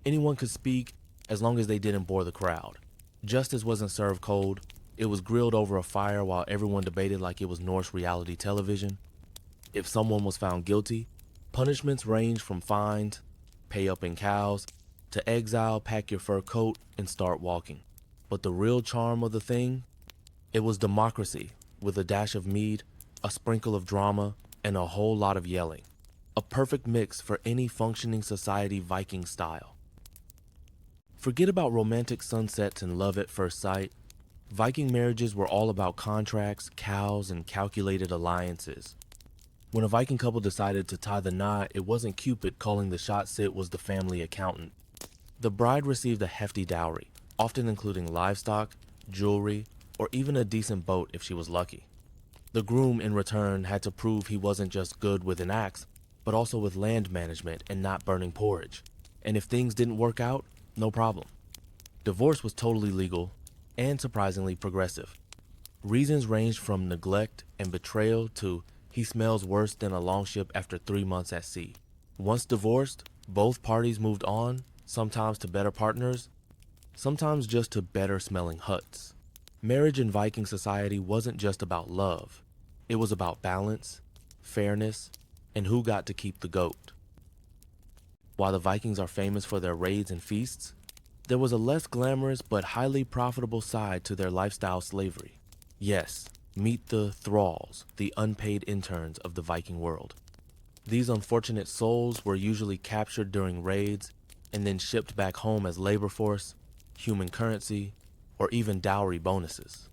A: Anyone could speak as long as they didn't bore the crowd. Justice wasn't served cold, it was grilled over a fire while everyone debated like it was Norse reality television. If someone was found guilty, punishments ranged from fines, pay up in cows, to exile, pack your fur coat, and start walking. But the real charm of the thing? It was democracy, with a dash of mead, a sprinkle of drama, and a whole lot of yelling. A perfect mix for any functioning society Viking style. Forget about romantic sunsets and love at first sight. Viking marriages were all about contracts, cows, and calculated alliances. When a Viking couple decided to tie the knot, it wasn't Cupid calling the shots, it was the family accountant. The bride received a hefty dowry, often including livestock, jewelry, or even a decent boat if she was lucky. The groom, in return, had to prove he wasn't just good with an axe, but also with land management and not burning porridge. And if things didn't work out, no problem. Divorce was totally legal and surprisingly progressive. Reasons ranged from neglect and betrayal to he smells worse than a longship after 3 months at sea. Once divorced, both parties moved on, sometimes to better partners, sometimes just to better smelling huts. Marriage in Viking society wasn't just about love. It was about balance, fairness, and who got to keep the goat. While the Vikings are famous for their raids and feasts, there was a less glamorous but highly profitable side to their lifestyle slavery. Yes, meet the thralls, the unpaid interns of the Viking world. These unfortunate souls were usually captured during raids and then shipped back home as labor force, human currency, or even dowry bonuses.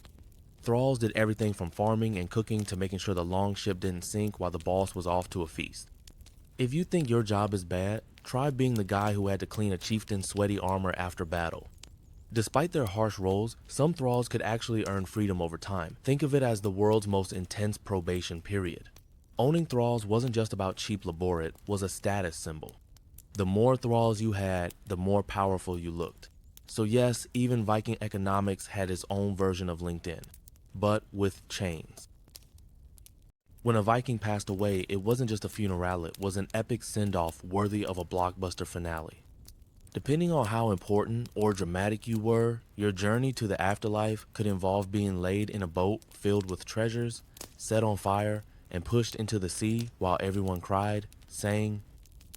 A: Thralls did everything from farming and cooking to making sure the long ship didn't sink while the boss was off to a feast. If you think your job is bad, try being the guy who had to clean a chieftain's sweaty armor after battle. Despite their harsh roles, some thralls could actually earn freedom over time. Think of it as the world's most intense probation period. Owning thralls wasn't just about cheap labor, it was a status symbol. The more thralls you had, the more powerful you looked. So yes, even Viking economics had its own version of LinkedIn, but with chains. When a Viking passed away, it wasn't just a funeral, it was an epic send-off worthy of a blockbuster finale. Depending on how important or dramatic you were, your journey to the afterlife could involve being laid in a boat filled with treasures, set on fire, and pushed into the sea while everyone cried, sang,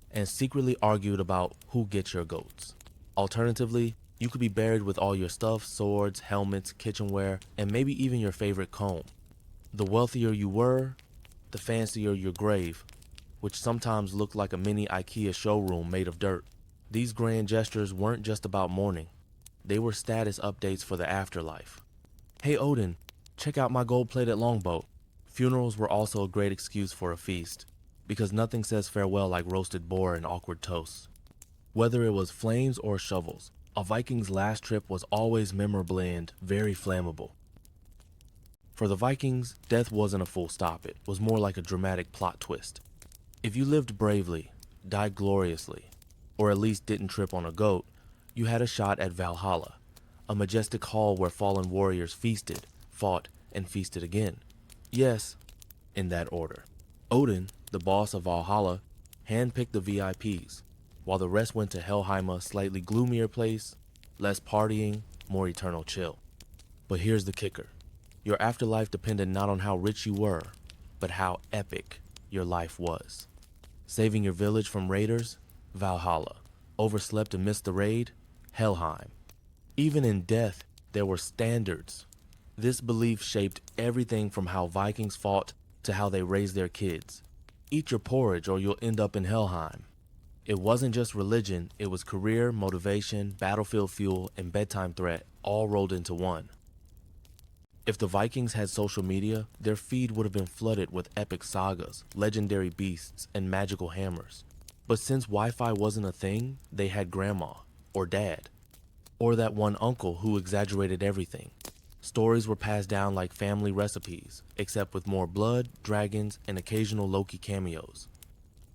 A: and secretly argued about who gets your goats. Alternatively, you could be buried with all your stuff, swords, helmets, kitchenware, and maybe even your favorite comb. The wealthier you were, the fancier your grave, which sometimes looked like a mini IKEA showroom made of dirt. These grand gestures weren't just about mourning. They were status updates for the afterlife. Hey Odin, check out my gold-plated longboat. Funerals were also a great excuse for a feast, because nothing says farewell like roasted boar and awkward toasts. Whether it was flames or shovels, a Viking's last trip was always memorable and very flammable. For the Vikings, death wasn't a full stop, it was more like a dramatic plot twist. If you lived bravely, died gloriously, or at least didn't trip on a goat, you had a shot at Valhalla, a majestic hall where fallen warriors feasted, fought, and feasted again. Yes, in that order. Odin, the boss of Valhalla, handpicked the VIPs, while the rest went to Helheim, a slightly gloomier place, less partying, more eternal chill. But here's the kicker. Your afterlife depended not on how rich you were, but how epic your life was. Saving your village from raiders? Valhalla. Overslept and missed the raid? Helheim. Even in death, there were standards. This belief shaped everything from how Vikings fought to how they raised their kids. Eat your porridge or you'll end up in Helheim. It wasn't just religion, it was career, motivation, battlefield fuel, and bedtime threat all rolled into one. If the Vikings had social media, their feed would have been flooded with epic sagas, legendary beasts, and magical hammers. But since Wi-Fi wasn't a thing, they had grandma, or dad, or that one uncle who exaggerated everything. Stories were passed down like family recipes, except with more blood, dragons, and occasional Loki cameos.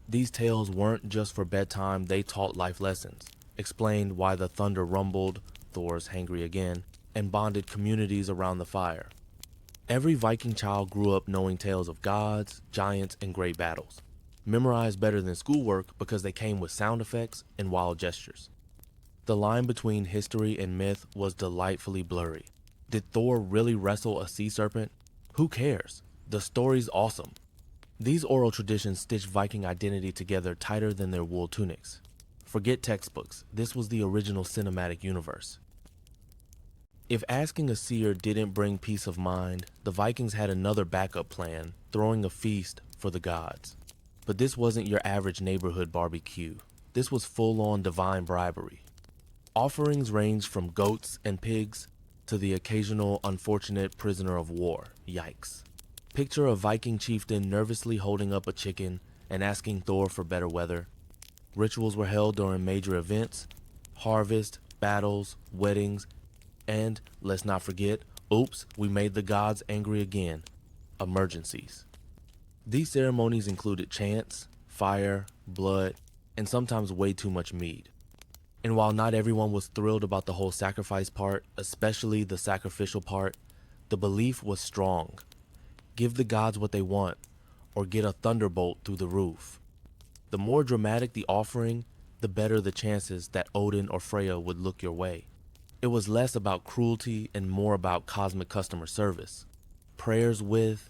A: These tales weren't just for bedtime, they taught life lessons, explained why the thunder rumbled, Thor's hangry again, and bonded communities around the fire. Every Viking child grew up knowing tales of gods, giants, and great battles, memorized better than schoolwork because they came with sound effects and wild gestures. The line between history and myth was delightfully blurry. Did Thor really wrestle a sea serpent? Who cares? The story's awesome. These oral traditions stitched Viking identity together tighter than their wool tunics. Forget textbooks, this was the original cinematic universe. If asking a seer didn't bring peace of mind, the Vikings had another backup plan, throwing a feast for the gods. But this wasn't your average neighborhood barbecue. This was full-on divine bribery. Offerings ranged from goats and pigs to the occasional unfortunate prisoner of war. Yikes. Picture a Viking chieftain nervously holding up a chicken and asking Thor for better weather. Rituals were held during major events, harvest, battles, weddings, and, let's not forget, oops, we made the gods angry again, emergencies. These ceremonies included chants, fire, blood, and sometimes way too much mead. And while not everyone was thrilled about the whole sacrifice part, especially the sacrificial part, the belief was strong. Give the gods what they want, or get a thunderbolt through the roof. The more dramatic the offering, the better the chances that Odin or Freya would look your way. It was less about cruelty and more about cosmic customer service. Prayers with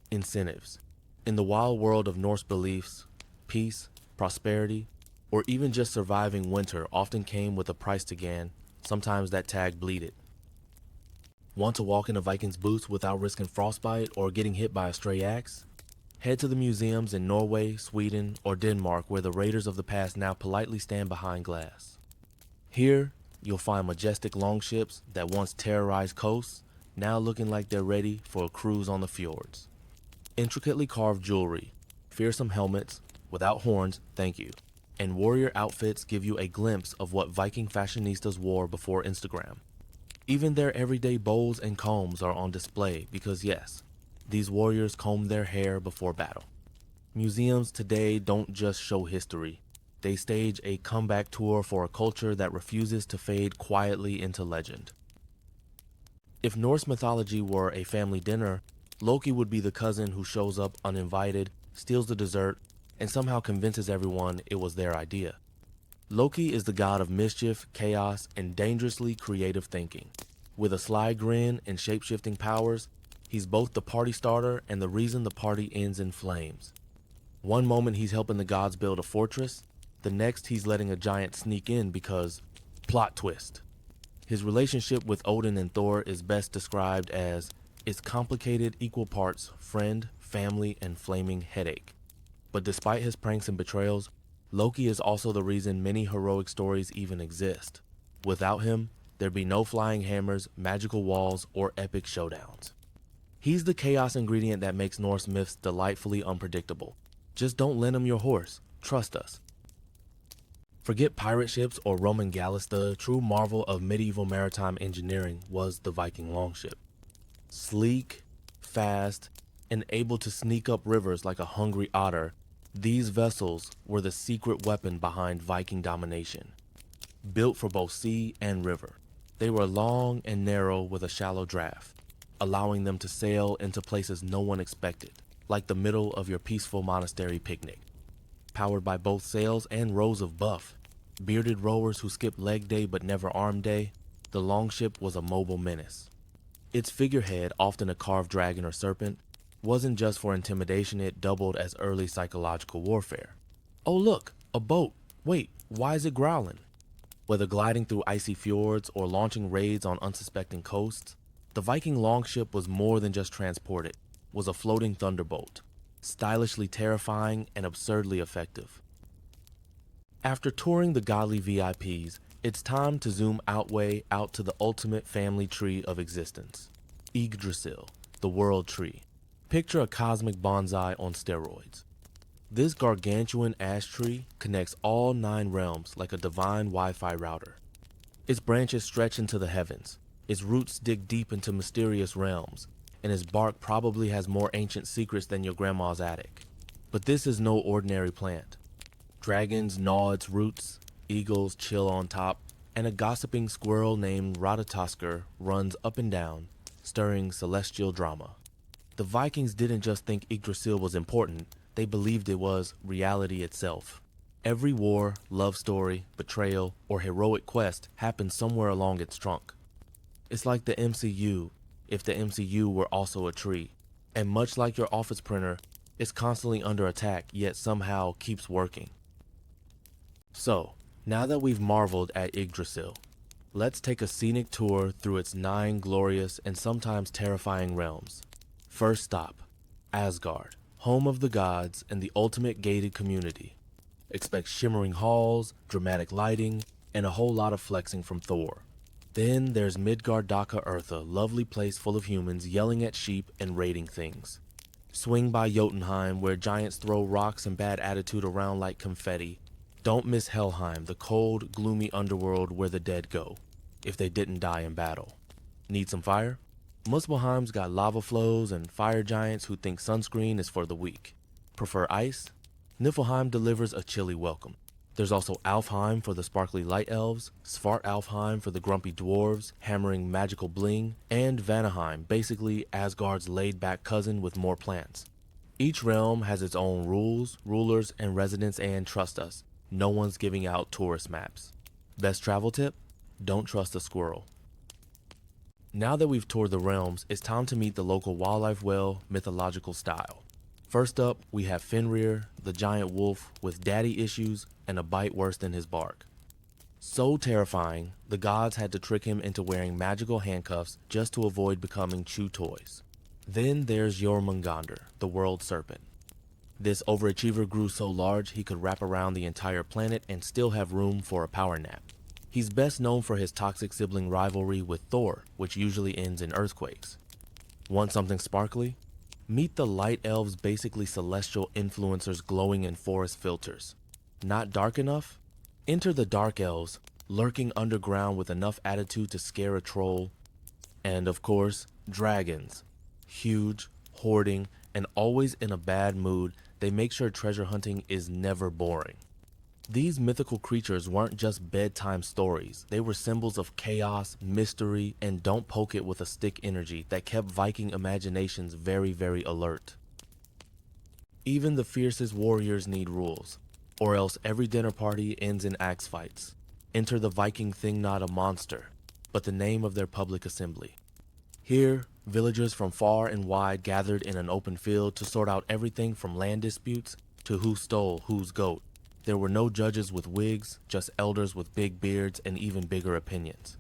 A: incentives. In the wild world of Norse beliefs, peace, prosperity, or even just surviving winter often came with a price to gain. Sometimes that tag bleeded. Want to walk in a Viking's boots without risking frostbite or getting hit by a stray axe? Head to the museums in Norway, Sweden, or Denmark where the raiders of the past now politely stand behind glass. Here, you'll find majestic longships that once terrorized coasts, now looking like they're ready for a cruise on the fjords. Intricately carved jewelry, fearsome helmets, without horns, thank you, and warrior outfits give you a glimpse of what Viking fashionistas wore before Instagram. Even their everyday bows and combs are on display because yes, these warriors combed their hair before battle. Museums today don't just show history, they stage a comeback tour for a culture that refuses to fade quietly into legend. If Norse mythology were a family dinner, Loki would be the cousin who shows up uninvited, steals the dessert, and somehow convinces everyone it was their idea. Loki is the god of mischief, chaos, and dangerously creative thinking. With a sly grin and shape-shifting powers, he's both the party starter and the reason the party ends in flames. One moment he's helping the gods build a fortress, the next he's letting a giant sneak in because plot twist. His relationship with Odin and Thor is best described as it's complicated equal parts friend, family, and flaming headache. But despite his pranks and betrayals, Loki is also the reason many heroic stories even exist. Without him, there'd be no flying hammers, magical walls, or epic showdowns. He's the chaos ingredient that makes Norse myths delightfully unpredictable. Just don't lend him your horse. Trust us. Forget pirate ships or Roman galleys, the true marvel of medieval maritime engineering was the Viking longship. Sleek, fast, and able to sneak up rivers like a hungry otter, these vessels were the secret weapon behind Viking domination. Built for both sea and river, they were long and narrow with a shallow draft, allowing them to sail into places no one expected, like the middle of your peaceful monastery picnic. Powered by both sails and rows of buff, bearded rowers who skipped leg day but never arm day, the longship was a mobile menace. Its figurehead, often a carved dragon or serpent, wasn't just for intimidation, it doubled as early psychological warfare. Oh look, a boat. Wait, why is it growling? Whether gliding through icy fjords or launching raids on unsuspecting coasts, the Viking longship was more than just transport, it was a floating thunderbolt, stylishly terrifying and absurdly effective. After touring the godly VIPs, it's time to zoom outway out to the ultimate family tree of existence. Yggdrasil, the world tree. Picture a cosmic bonsai on steroids. This gargantuan ash tree connects all 9 realms like a divine Wi-Fi router. Its branches stretch into the heavens, its roots dig deep into mysterious realms, and its bark probably has more ancient secrets than your grandma's attic. But this is no ordinary plant. Dragons gnaw its roots, eagles chill on top, and a gossiping squirrel named Ratatoskr runs up and down, stirring celestial drama. The Vikings didn't just think Yggdrasil was important, they believed it was reality itself. Every war, love story, betrayal, or heroic quest happened somewhere along its trunk. It's like the MCU, if the MCU were also a tree. And much like your office printer, it's constantly under attack, yet somehow keeps working. So, now that we've marveled at Yggdrasil, let's take a scenic tour through its 9 glorious and sometimes terrifying realms. First stop, Asgard, home of the gods and the ultimate gated community. Expect shimmering halls, dramatic lighting, and a whole lot of flexing from Thor. Then there's Midgard-Daka Eartha, lovely place full of humans yelling at sheep and raiding things. Swing by Jotunheim, where giants throw rocks and bad attitude around like confetti. Don't miss Helheim, the cold, gloomy underworld where the dead go, if they didn't die in battle. Need some fire? Muspelheim's got lava flows and fire giants who think sunscreen is for the weak. Prefer ice? Niflheim delivers a chilly welcome. There's also Alfheim for the sparkly light elves, Svartalfheim for the grumpy dwarves, hammering magical bling, and Vanaheim, basically Asgard's laid-back cousin with more plants. Each realm has its own rules, rulers, and residents, and trust us, no one's giving out tourist maps. Best travel tip? Don't trust a squirrel. Now that we've toured the realms, it's time to meet the local wildlife well, mythological style. First up, we have Fenrir, the giant wolf with daddy issues and a bite worse than his bark. So terrifying, the gods had to trick him into wearing magical handcuffs just to avoid becoming chew toys. Then there's Jormungandr, the world serpent. This overachiever grew so large he could wrap around the entire planet and still have room for a power nap. He's best known for his toxic sibling rivalry with Thor, which usually ends in earthquakes. Want something sparkly? Meet the light elves, basically celestial influencers glowing in forest filters. Not dark enough? Enter the dark elves, lurking underground with enough attitude to scare a troll. And of course, dragons. Huge, hoarding, and always in a bad mood, they make sure treasure hunting is never boring. These mythical creatures weren't just bedtime stories, they were symbols of chaos, mystery, and don't poke it with a stick energy that kept Viking imaginations very, very alert. Even the fiercest warriors need rules, or else every dinner party ends in axe fights. Enter the Viking thing not a monster, but the name of their public assembly. Here, villagers from far and wide gathered in an open field to sort out everything from land disputes to who stole whose goat. There were no judges with wigs, just elders with big beards and even bigger opinions.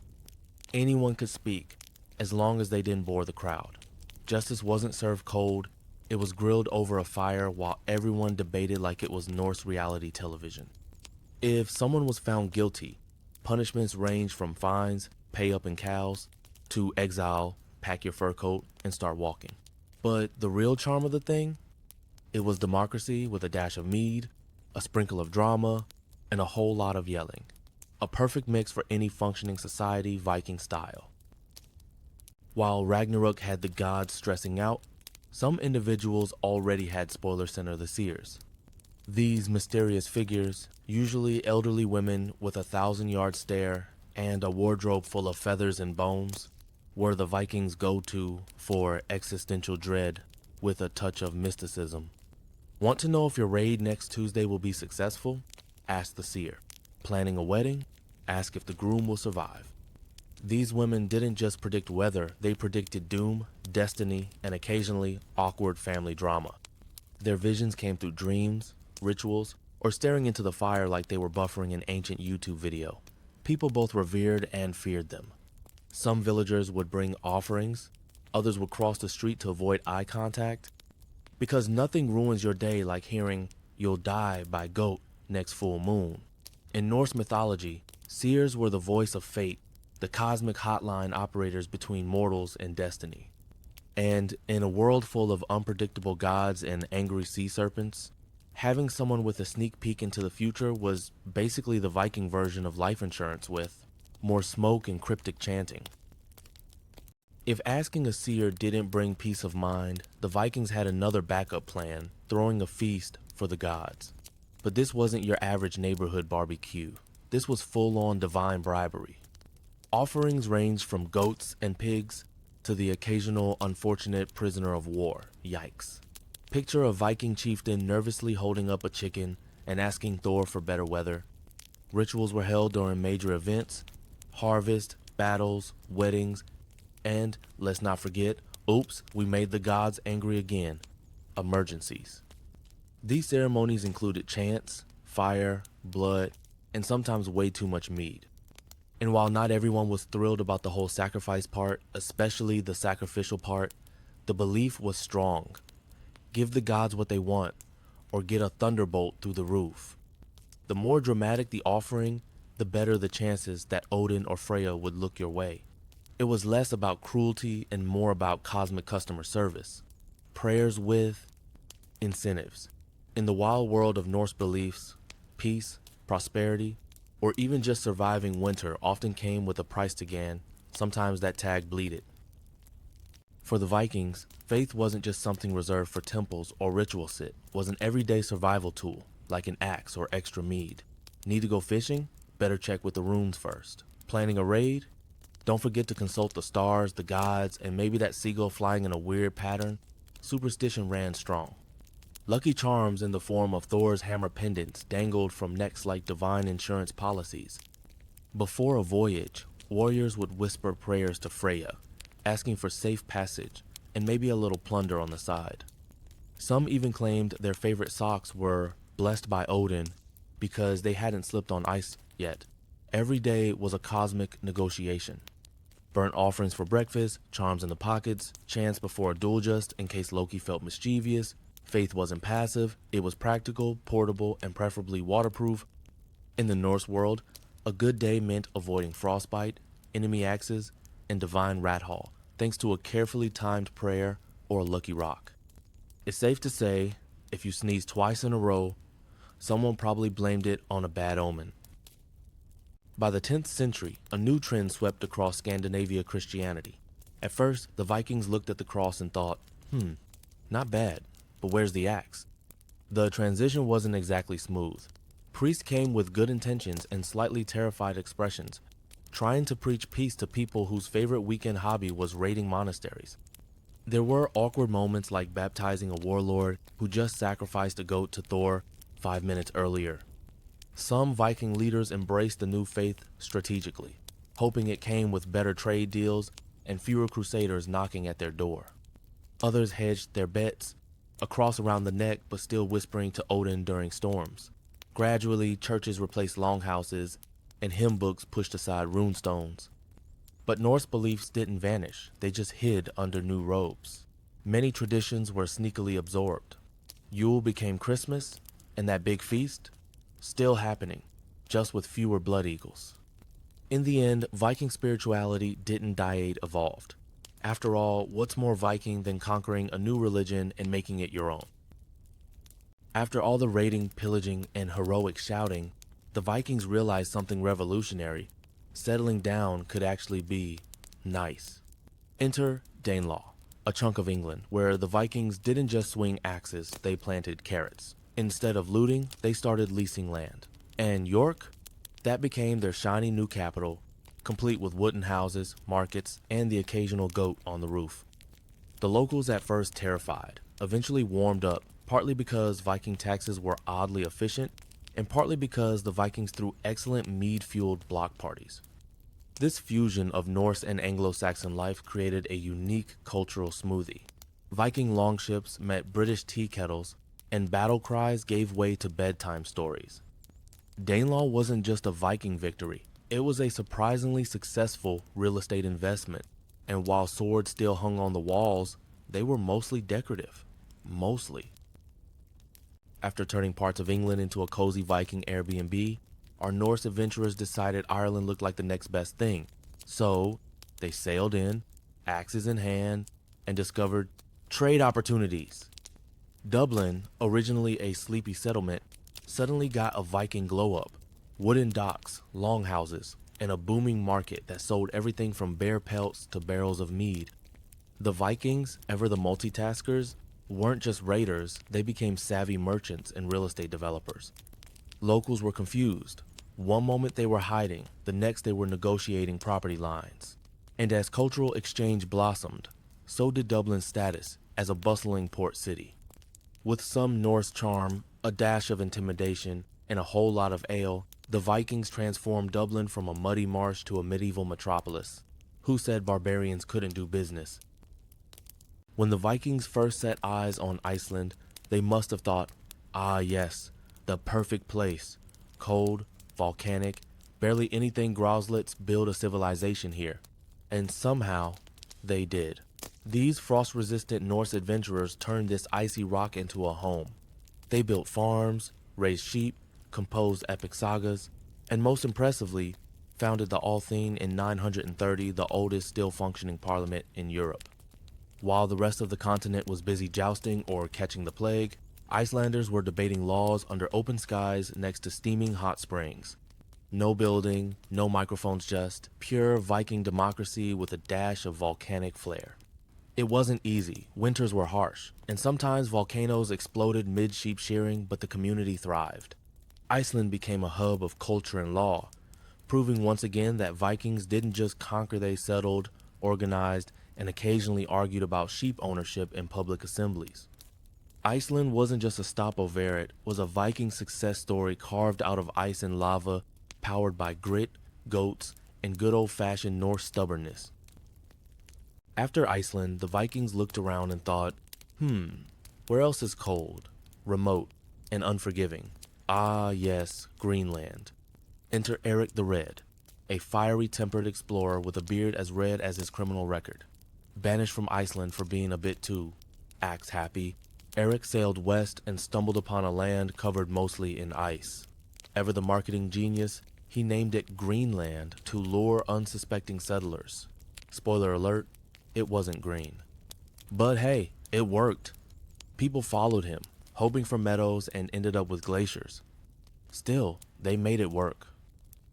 A: Anyone could speak, as long as they didn't bore the crowd. Justice wasn't served cold, it was grilled over a fire while everyone debated like it was Norse reality television. If someone was found guilty, punishments ranged from fines, pay up in cows, to exile, pack your fur coat, and start walking. But the real charm of the thing? It was democracy with a dash of mead, a sprinkle of drama, and a whole lot of yelling. A perfect mix for any functioning society Viking style. While Ragnarok had the gods stressing out, some individuals already had spoiler center the seers. These mysterious figures, usually elderly women with a 1,000-yard stare and a wardrobe full of feathers and bones, were the Vikings' go-to for existential dread with a touch of mysticism. Want to know if your raid next Tuesday will be successful? Ask the seer. Planning a wedding? Ask if the groom will survive. These women didn't just predict weather, they predicted doom, destiny, and occasionally awkward family drama. Their visions came through dreams, rituals, or staring into the fire like they were buffering an ancient YouTube video. People both revered and feared them. Some villagers would bring offerings, others would cross the street to avoid eye contact, because nothing ruins your day like hearing "you'll die by goat next full moon." In Norse mythology, seers were the voice of fate, the cosmic hotline operators between mortals and destiny. And in a world full of unpredictable gods and angry sea serpents, having someone with a sneak peek into the future was basically the Viking version of life insurance with more smoke and cryptic chanting. If asking a seer didn't bring peace of mind, the Vikings had another backup plan, throwing a feast for the gods. But this wasn't your average neighborhood barbecue. This was full-on divine bribery. Offerings ranged from goats and pigs to the occasional unfortunate prisoner of war. Yikes. Picture a Viking chieftain nervously holding up a chicken and asking Thor for better weather. Rituals were held during major events, harvest, battles, weddings, and, let's not forget, oops, we made the gods angry again, emergencies. These ceremonies included chants, fire, blood, and sometimes way too much mead. And while not everyone was thrilled about the whole sacrifice part, especially the sacrificial part, the belief was strong. Give the gods what they want, or get a thunderbolt through the roof. The more dramatic the offering, the better the chances that Odin or Freya would look your way. It was less about cruelty and more about cosmic customer service. Prayers with incentives. In the wild world of Norse beliefs, peace, prosperity, or even just surviving winter often came with a price to gain. Sometimes that tag bleeded. For the Vikings, faith wasn't just something reserved for temples or ritual sit, was an everyday survival tool, like an axe or extra mead. Need to go fishing? Better check with the runes first. Planning a raid? Don't forget to consult the stars, the gods, and maybe that seagull flying in a weird pattern. Superstition ran strong. Lucky charms in the form of Thor's hammer pendants dangled from necks like divine insurance policies. Before a voyage, warriors would whisper prayers to Freya, asking for safe passage and maybe a little plunder on the side. Some even claimed their favorite socks were blessed by Odin because they hadn't slipped on ice yet. Every day was a cosmic negotiation. Burnt offerings for breakfast, charms in the pockets, chants before a duel just in case Loki felt mischievous. Faith wasn't passive, it was practical, portable, and preferably waterproof. In the Norse world, a good day meant avoiding frostbite, enemy axes, and divine rat haul, thanks to a carefully timed prayer or a lucky rock. It's safe to say, if you sneeze twice in a row, someone probably blamed it on a bad omen. By the 10th century, a new trend swept across Scandinavia Christianity. At first, the Vikings looked at the cross and thought, not bad, but where's the axe? The transition wasn't exactly smooth. Priests came with good intentions and slightly terrified expressions, trying to preach peace to people whose favorite weekend hobby was raiding monasteries. There were awkward moments like baptizing a warlord who just sacrificed a goat to Thor 5 minutes earlier. Some Viking leaders embraced the new faith strategically, hoping it came with better trade deals and fewer crusaders knocking at their door. Others hedged their bets, a cross around the neck but still whispering to Odin during storms. Gradually, churches replaced longhouses and hymn books pushed aside runestones. But Norse beliefs didn't vanish, they just hid under new robes. Many traditions were sneakily absorbed. Yule became Christmas, and that big feast, still happening, just with fewer blood eagles. In the end, Viking spirituality didn't die, it evolved. After all, what's more Viking than conquering a new religion and making it your own? After all the raiding, pillaging, and heroic shouting, the Vikings realized something revolutionary. Settling down could actually be nice. Enter Danelaw, a chunk of England, where the Vikings didn't just swing axes, they planted carrots. Instead of looting, they started leasing land. And York? That became their shiny new capital, complete with wooden houses, markets, and the occasional goat on the roof. The locals, at first terrified, eventually warmed up, partly because Viking taxes were oddly efficient, and partly because the Vikings threw excellent mead-fueled block parties. This fusion of Norse and Anglo-Saxon life created a unique cultural smoothie. Viking longships met British tea kettles, and battle cries gave way to bedtime stories. Danelaw wasn't just a Viking victory, it was a surprisingly successful real estate investment, and while swords still hung on the walls, they were mostly decorative. Mostly. After turning parts of England into a cozy Viking Airbnb, our Norse adventurers decided Ireland looked like the next best thing. So, they sailed in, axes in hand, and discovered trade opportunities. Dublin, originally a sleepy settlement, suddenly got a Viking glow-up. Wooden docks, longhouses, and a booming market that sold everything from bear pelts to barrels of mead. The Vikings, ever the multitaskers, weren't just raiders, they became savvy merchants and real estate developers. Locals were confused. One moment they were hiding, the next they were negotiating property lines. And as cultural exchange blossomed, so did Dublin's status as a bustling port city. With some Norse charm, a dash of intimidation, and a whole lot of ale, the Vikings transformed Dublin from a muddy marsh to a medieval metropolis. Who said barbarians couldn't do business? When the Vikings first set eyes on Iceland, they must have thought, ah yes, the perfect place. Cold, volcanic, barely anything Grauslets build a civilization here. And somehow, they did. These frost-resistant Norse adventurers turned this icy rock into a home. They built farms, raised sheep, composed epic sagas, and most impressively, founded the Althing in 930, the oldest still-functioning parliament in Europe. While the rest of the continent was busy jousting or catching the plague, Icelanders were debating laws under open skies next to steaming hot springs. No building, no microphones, just pure Viking democracy with a dash of volcanic flair. It wasn't easy, winters were harsh, and sometimes volcanoes exploded mid-sheep shearing, but the community thrived. Iceland became a hub of culture and law, proving once again that Vikings didn't just conquer, they settled, organized, and occasionally argued about sheep ownership in public assemblies. Iceland wasn't just a stopover, it was a Viking success story carved out of ice and lava, powered by grit, goats, and good old-fashioned Norse stubbornness. After Iceland, the Vikings looked around and thought, where else is cold, remote, and unforgiving? Ah yes, Greenland. Enter Eric the Red, a fiery tempered explorer with a beard as red as his criminal record. Banished from Iceland for being a bit too axe-happy, Eric sailed west and stumbled upon a land covered mostly in ice. Ever the marketing genius, he named it Greenland to lure unsuspecting settlers. Spoiler alert, it wasn't green. But hey, it worked. People followed him, hoping for meadows, and ended up with glaciers. Still, they made it work.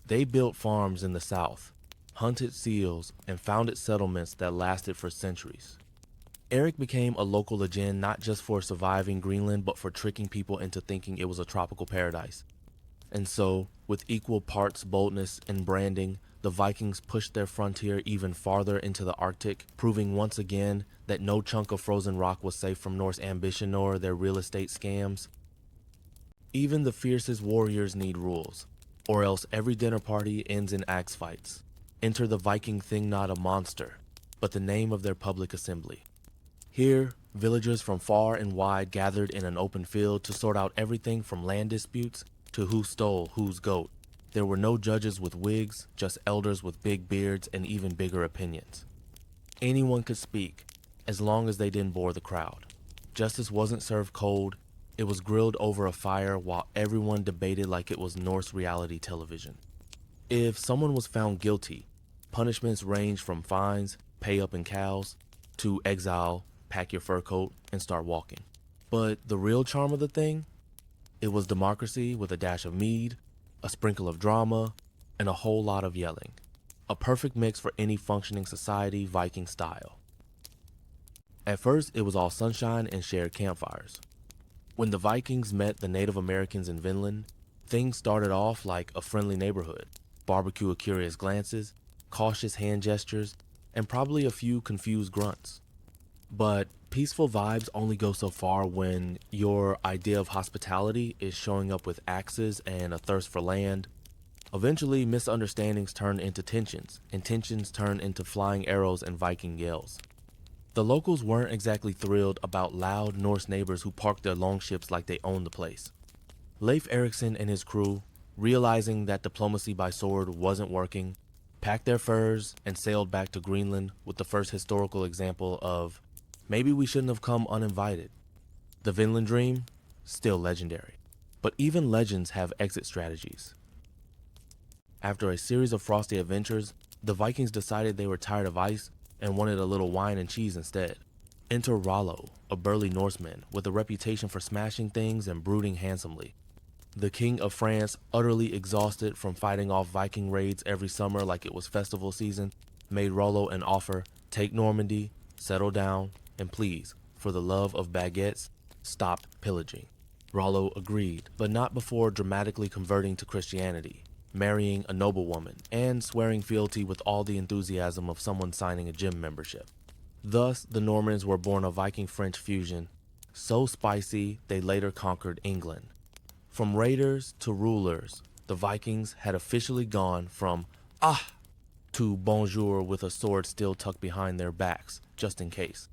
A: They built farms in the south, hunted seals, and founded settlements that lasted for centuries. Eric became a local legend not just for surviving Greenland, but for tricking people into thinking it was a tropical paradise. And so, with equal parts boldness and branding, the Vikings pushed their frontier even farther into the Arctic, proving once again that no chunk of frozen rock was safe from Norse ambition or their real estate scams. Even the fiercest warriors need rules, or else every dinner party ends in axe fights. Enter the Viking thing not a monster, but the name of their public assembly. Here, villagers from far and wide gathered in an open field to sort out everything from land disputes to who stole whose goat. There were no judges with wigs, just elders with big beards and even bigger opinions. Anyone could speak, as long as they didn't bore the crowd. Justice wasn't served cold, it was grilled over a fire while everyone debated like it was Norse reality television. If someone was found guilty, punishments ranged from fines, pay up in cows, to exile, pack your fur coat, and start walking. But the real charm of the thing? It was democracy with a dash of mead, a sprinkle of drama, and a whole lot of yelling. A perfect mix for any functioning society Viking style. At first, it was all sunshine and shared campfires. When the Vikings met the Native Americans in Vinland, things started off like a friendly neighborhood. Barbecue of curious glances, cautious hand gestures, and probably a few confused grunts. But peaceful vibes only go so far when your idea of hospitality is showing up with axes and a thirst for land. Eventually, misunderstandings turn into tensions, and tensions turn into flying arrows and Viking yells. The locals weren't exactly thrilled about loud Norse neighbors who parked their longships like they owned the place. Leif Erikson and his crew, realizing that diplomacy by sword wasn't working, packed their furs and sailed back to Greenland with the first historical example of maybe we shouldn't have come uninvited. The Vinland Dream? Still legendary. But even legends have exit strategies. After a series of frosty adventures, the Vikings decided they were tired of ice and wanted a little wine and cheese instead. Enter Rollo, a burly Norseman with a reputation for smashing things and brooding handsomely. The King of France, utterly exhausted from fighting off Viking raids every summer like it was festival season, made Rollo an offer: take Normandy, settle down, and please, for the love of baguettes, stop pillaging. Rollo agreed, but not before dramatically converting to Christianity, marrying a noblewoman, and swearing fealty with all the enthusiasm of someone signing a gym membership. Thus, the Normans were born a Viking-French fusion, so spicy they later conquered England. From raiders to rulers, the Vikings had officially gone from ah to bonjour with a sword still tucked behind their backs, just in case.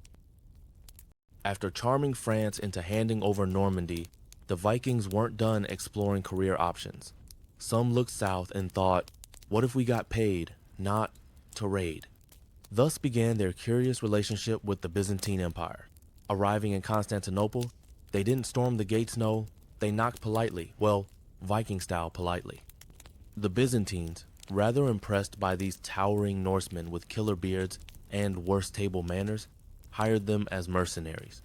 A: After charming France into handing over Normandy, the Vikings weren't done exploring career options. Some looked south and thought, what if we got paid, not to raid? Thus began their curious relationship with the Byzantine Empire. Arriving in Constantinople, they didn't storm the gates, no, they knocked politely, well, Viking-style politely. The Byzantines, rather impressed by these towering Norsemen with killer beards and worse table manners, hired them as mercenaries.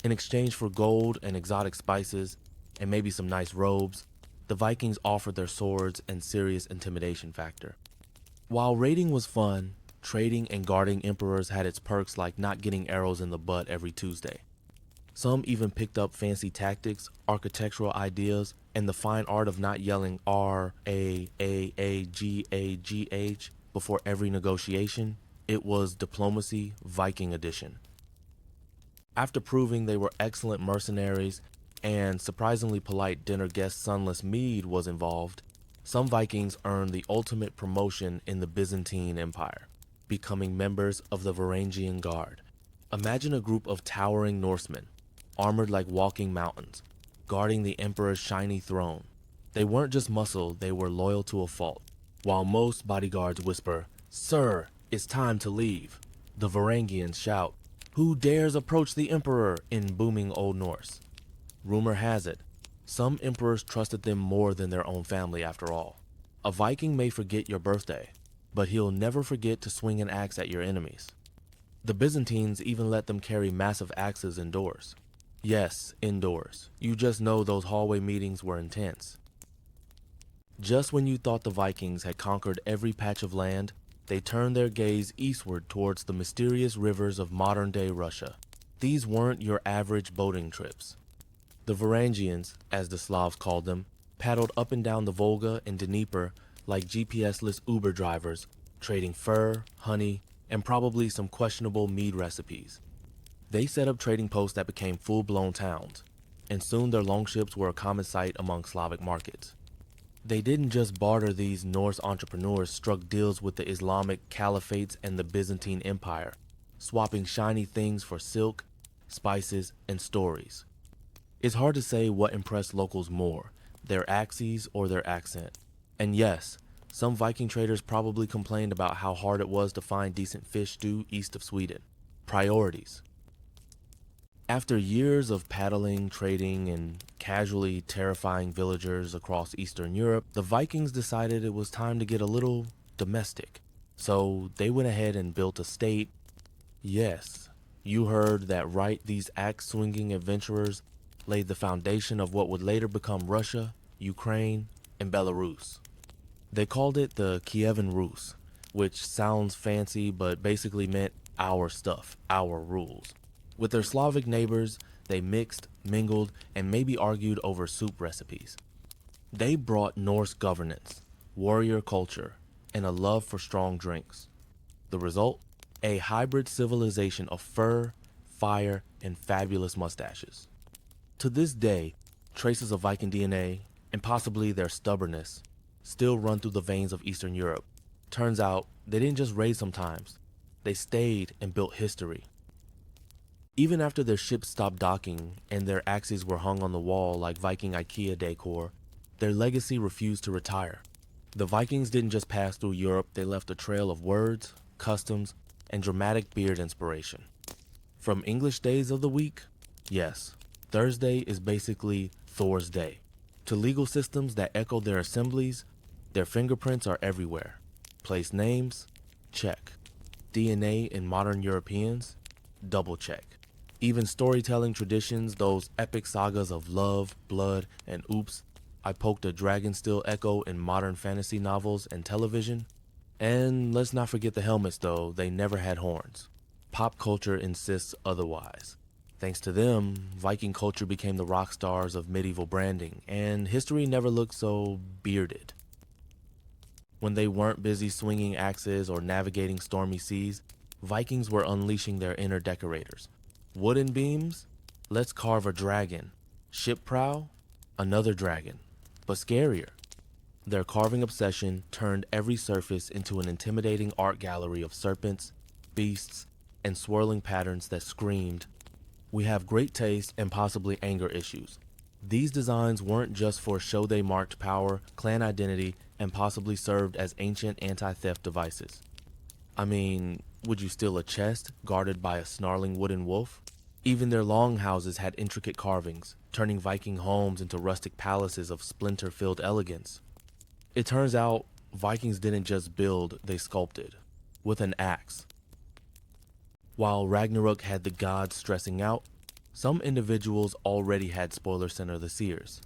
A: In exchange for gold and exotic spices, and maybe some nice robes, the Vikings offered their swords and serious intimidation factor. While raiding was fun, trading and guarding emperors had its perks like not getting arrows in the butt every Tuesday. Some even picked up fancy tactics, architectural ideas, and the fine art of not yelling R-A-A-A-G-A-G-H before every negotiation. It was diplomacy Viking edition. After proving they were excellent mercenaries and surprisingly polite dinner guest Sunless Mead was involved, some Vikings earned the ultimate promotion in the Byzantine Empire, becoming members of the Varangian Guard. Imagine a group of towering Norsemen, armored like walking mountains, guarding the emperor's shiny throne. They weren't just muscle, they were loyal to a fault. While most bodyguards whisper, "Sir, it's time to leave," the Varangians shout, "Who dares approach the emperor?" in booming Old Norse. Rumor has it, some emperors trusted them more than their own family after all. A Viking may forget your birthday, but he'll never forget to swing an axe at your enemies. The Byzantines even let them carry massive axes indoors. Yes, indoors. You just know those hallway meetings were intense. Just when you thought the Vikings had conquered every patch of land, they turned their gaze eastward towards the mysterious rivers of modern-day Russia. These weren't your average boating trips. The Varangians, as the Slavs called them, paddled up and down the Volga and Dnieper like GPS-less Uber drivers, trading fur, honey, and probably some questionable mead recipes. They set up trading posts that became full-blown towns, and soon their longships were a common sight among Slavic markets. They didn't just barter. These Norse entrepreneurs struck deals with the Islamic caliphates and the Byzantine Empire, swapping shiny things for silk, spices, and stories. It's hard to say what impressed locals more, their axes or their accent. And yes, some Viking traders probably complained about how hard it was to find decent fish stew east of Sweden. Priorities. After years of paddling, trading, and casually terrifying villagers across Eastern Europe, the Vikings decided it was time to get a little domestic. So they went ahead and built a state. Yes, you heard that right, these axe-swinging adventurers laid the foundation of what would later become Russia, Ukraine, and Belarus. They called it the Kievan Rus, which sounds fancy but basically meant our stuff, our rules. With their Slavic neighbors, they mixed, mingled, and maybe argued over soup recipes. They brought Norse governance, warrior culture, and a love for strong drinks. The result? A hybrid civilization of fur, fire, and fabulous mustaches. To this day, traces of Viking DNA, and possibly their stubbornness, still run through the veins of Eastern Europe. Turns out, they didn't just raid sometimes. They stayed and built history. Even after their ships stopped docking and their axes were hung on the wall like Viking IKEA decor, their legacy refused to retire. The Vikings didn't just pass through Europe, they left a trail of words, customs, and dramatic beard inspiration. From English days of the week, yes, Thursday is basically Thor's Day. To legal systems that echo their assemblies, their fingerprints are everywhere. Place names? Check. DNA in modern Europeans? Double check. Even storytelling traditions, those epic sagas of love, blood, and oops, I poked a dragon still echo in modern fantasy novels and television. And let's not forget the helmets though, they never had horns. Pop culture insists otherwise. Thanks to them, Viking culture became the rock stars of medieval branding, and history never looked so bearded. When they weren't busy swinging axes or navigating stormy seas, Vikings were unleashing their inner decorators. Wooden beams? Let's carve a dragon. Ship prow? Another dragon. But scarier. Their carving obsession turned every surface into an intimidating art gallery of serpents, beasts, and swirling patterns that screamed, "We have great taste and possibly anger issues." These designs weren't just for show, they marked power, clan identity, and possibly served as ancient anti-theft devices. I mean, would you steal a chest guarded by a snarling wooden wolf? Even their longhouses had intricate carvings, turning Viking homes into rustic palaces of splinter-filled elegance. It turns out, Vikings didn't just build, they sculpted. With an axe. While Ragnarok had the gods stressing out, some individuals already had Spoiler Center the Seers.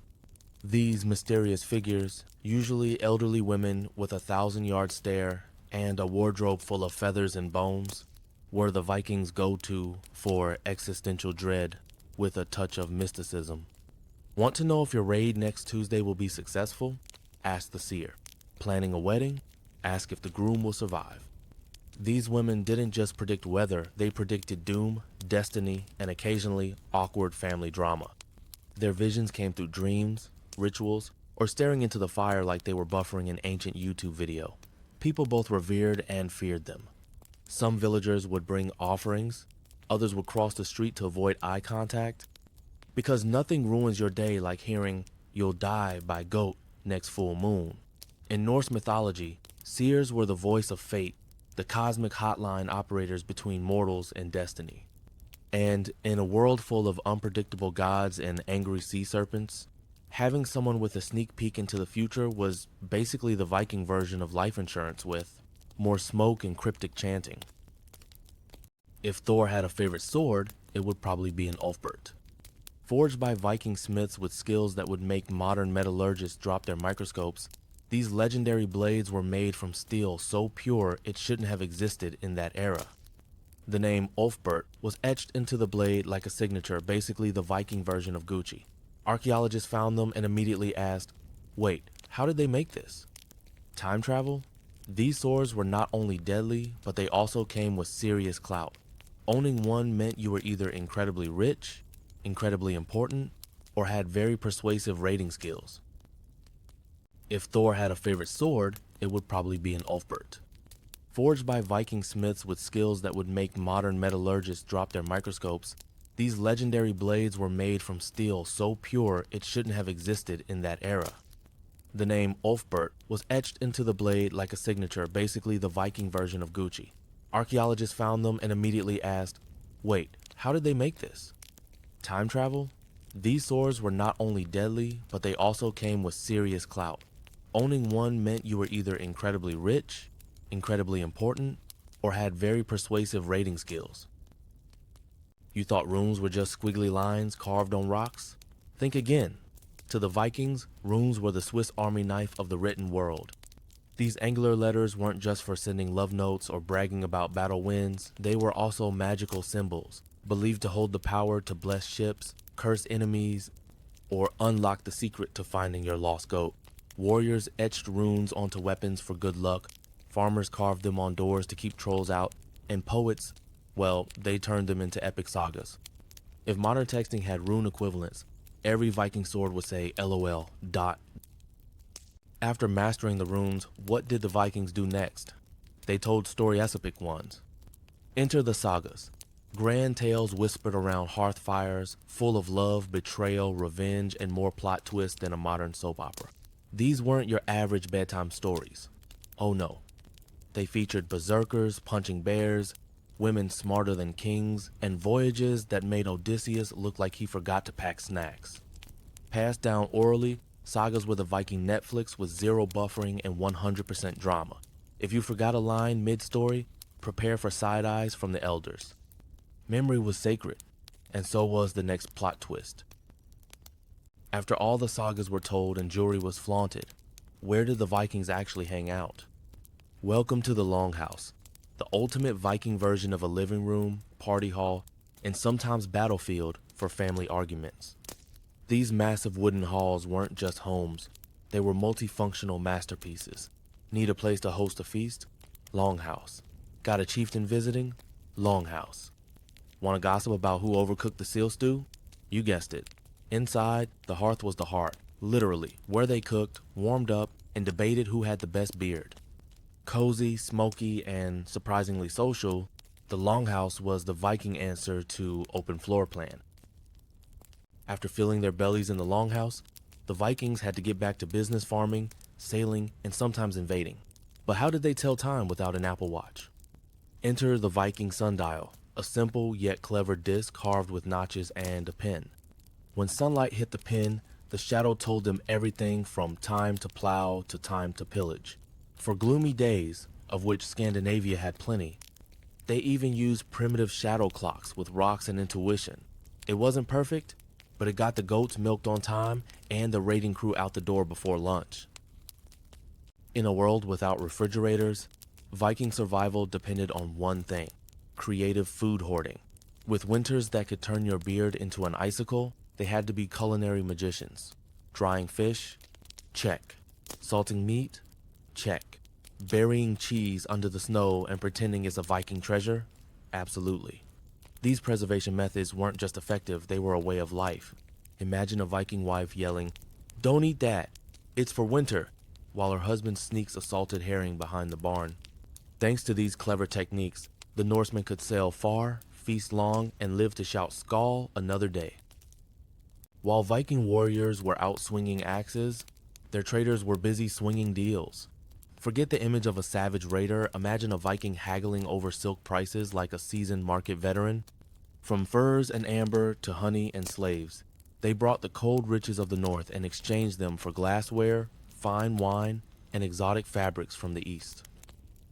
A: These mysterious figures, usually elderly women with a 1,000-yard stare and a wardrobe full of feathers and bones, were the Vikings' go-to for existential dread with a touch of mysticism. Want to know if your raid next Tuesday will be successful? Ask the seer. Planning a wedding? Ask if the groom will survive. These women didn't just predict weather, they predicted doom, destiny, and occasionally awkward family drama. Their visions came through dreams, rituals, or staring into the fire like they were buffering an ancient YouTube video. People both revered and feared them. Some villagers would bring offerings, others would cross the street to avoid eye contact. Because nothing ruins your day like hearing, "You'll die by goat next full moon." In Norse mythology, seers were the voice of fate, the cosmic hotline operators between mortals and destiny. And in a world full of unpredictable gods and angry sea serpents, having someone with a sneak peek into the future was basically the Viking version of life insurance with more smoke and cryptic chanting. If Thor had a favorite sword, it would probably be an Ulfbert. Forged by Viking smiths with skills that would make modern metallurgists drop their microscopes, these legendary blades were made from steel so pure it shouldn't have existed in that era. The name Ulfbert was etched into the blade like a signature, basically the Viking version of Gucci. Archaeologists found them and immediately asked, Wait, how did they make this? Time travel? These swords were not only deadly, but they also came with serious clout. Owning one meant you were either incredibly rich, incredibly important, or had very persuasive raiding skills. If Thor had a favorite sword, it would probably be an Ulfbert. Forged by Viking smiths with skills that would make modern metallurgists drop their microscopes, these legendary blades were made from steel so pure it shouldn't have existed in that era. The name Ulfbert was etched into the blade like a signature, basically the Viking version of Gucci. Archaeologists found them and immediately asked, wait, how did they make this? Time travel? These swords were not only deadly, but they also came with serious clout. Owning one meant you were either incredibly rich, incredibly important, or had very persuasive raiding skills. You thought runes were just squiggly lines carved on rocks? Think again. To the Vikings, runes were the Swiss Army knife of the written world. These angular letters weren't just for sending love notes or bragging about battle wins, they were also magical symbols, believed to hold the power to bless ships, curse enemies, or unlock the secret to finding your lost goat. Warriors etched runes onto weapons for good luck, farmers carved them on doors to keep trolls out, and poets, well, they turned them into epic sagas. If modern texting had rune equivalents, every Viking sword would say LOL, dot. After mastering the runes, what did the Vikings do next? They told story-epic ones. Enter the sagas. Grand tales whispered around hearth fires, full of love, betrayal, revenge, and more plot twists than a modern soap opera. These weren't your average bedtime stories. Oh no. They featured berserkers punching bears, women smarter than kings, and voyages that made Odysseus look like he forgot to pack snacks. Passed down orally, sagas were the Viking Netflix with zero buffering and 100% drama. If you forgot a line mid-story, prepare for side eyes from the elders. Memory was sacred, and so was the next plot twist. After all the sagas were told and jewelry was flaunted, where did the Vikings actually hang out? Welcome to the Longhouse, the ultimate Viking version of a living room, party hall, and sometimes battlefield for family arguments. These massive wooden halls weren't just homes, they were multifunctional masterpieces. Need a place to host a feast? Longhouse. Got a chieftain visiting? Longhouse. Want to gossip about who overcooked the seal stew? You guessed it. Inside, the hearth was the heart, literally, where they cooked, warmed up, and debated who had the best beard. Cozy, smoky, and surprisingly social, the Longhouse was the Viking answer to open floor plan. After filling their bellies in the Longhouse, the Vikings had to get back to business farming, sailing, and sometimes invading. But how did they tell time without an Apple Watch? Enter the Viking sundial, a simple yet clever disc carved with notches and a pin. When sunlight hit the pin, the shadow told them everything from time to plow to time to pillage. For gloomy days, of which Scandinavia had plenty, they even used primitive shadow clocks with rocks and intuition. It wasn't perfect, but it got the goats milked on time and the raiding crew out the door before lunch. In a world without refrigerators, Viking survival depended on one thing: creative food hoarding. With winters that could turn your beard into an icicle, they had to be culinary magicians. Drying fish? Check. Salting meat? Check. Burying cheese under the snow and pretending it's a Viking treasure? Absolutely. These preservation methods weren't just effective, they were a way of life. Imagine a Viking wife yelling, "Don't eat that, it's for winter," while her husband sneaks a salted herring behind the barn. Thanks to these clever techniques, the Norsemen could sail far, feast long, and live to shout "Skål" another day. While Viking warriors were out swinging axes, their traders were busy swinging deals. Forget the image of a savage raider, imagine a Viking haggling over silk prices like a seasoned market veteran. From furs and amber to honey and slaves, they brought the cold riches of the north and exchanged them for glassware, fine wine, and exotic fabrics from the east.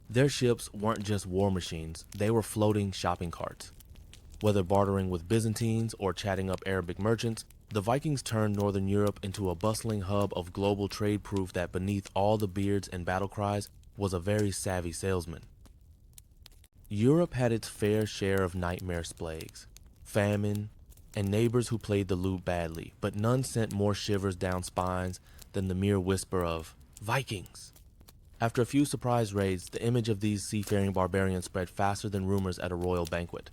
A: Their ships weren't just war machines, they were floating shopping carts. Whether bartering with Byzantines or chatting up Arabic merchants, the Vikings turned Northern Europe into a bustling hub of global trade, proof that beneath all the beards and battle cries was a very savvy salesman. Europe had its fair share of nightmare plagues, famine, and neighbors who played the lute badly, but none sent more shivers down spines than the mere whisper of Vikings. After a few surprise raids, the image of these seafaring barbarians spread faster than rumors at a royal banquet.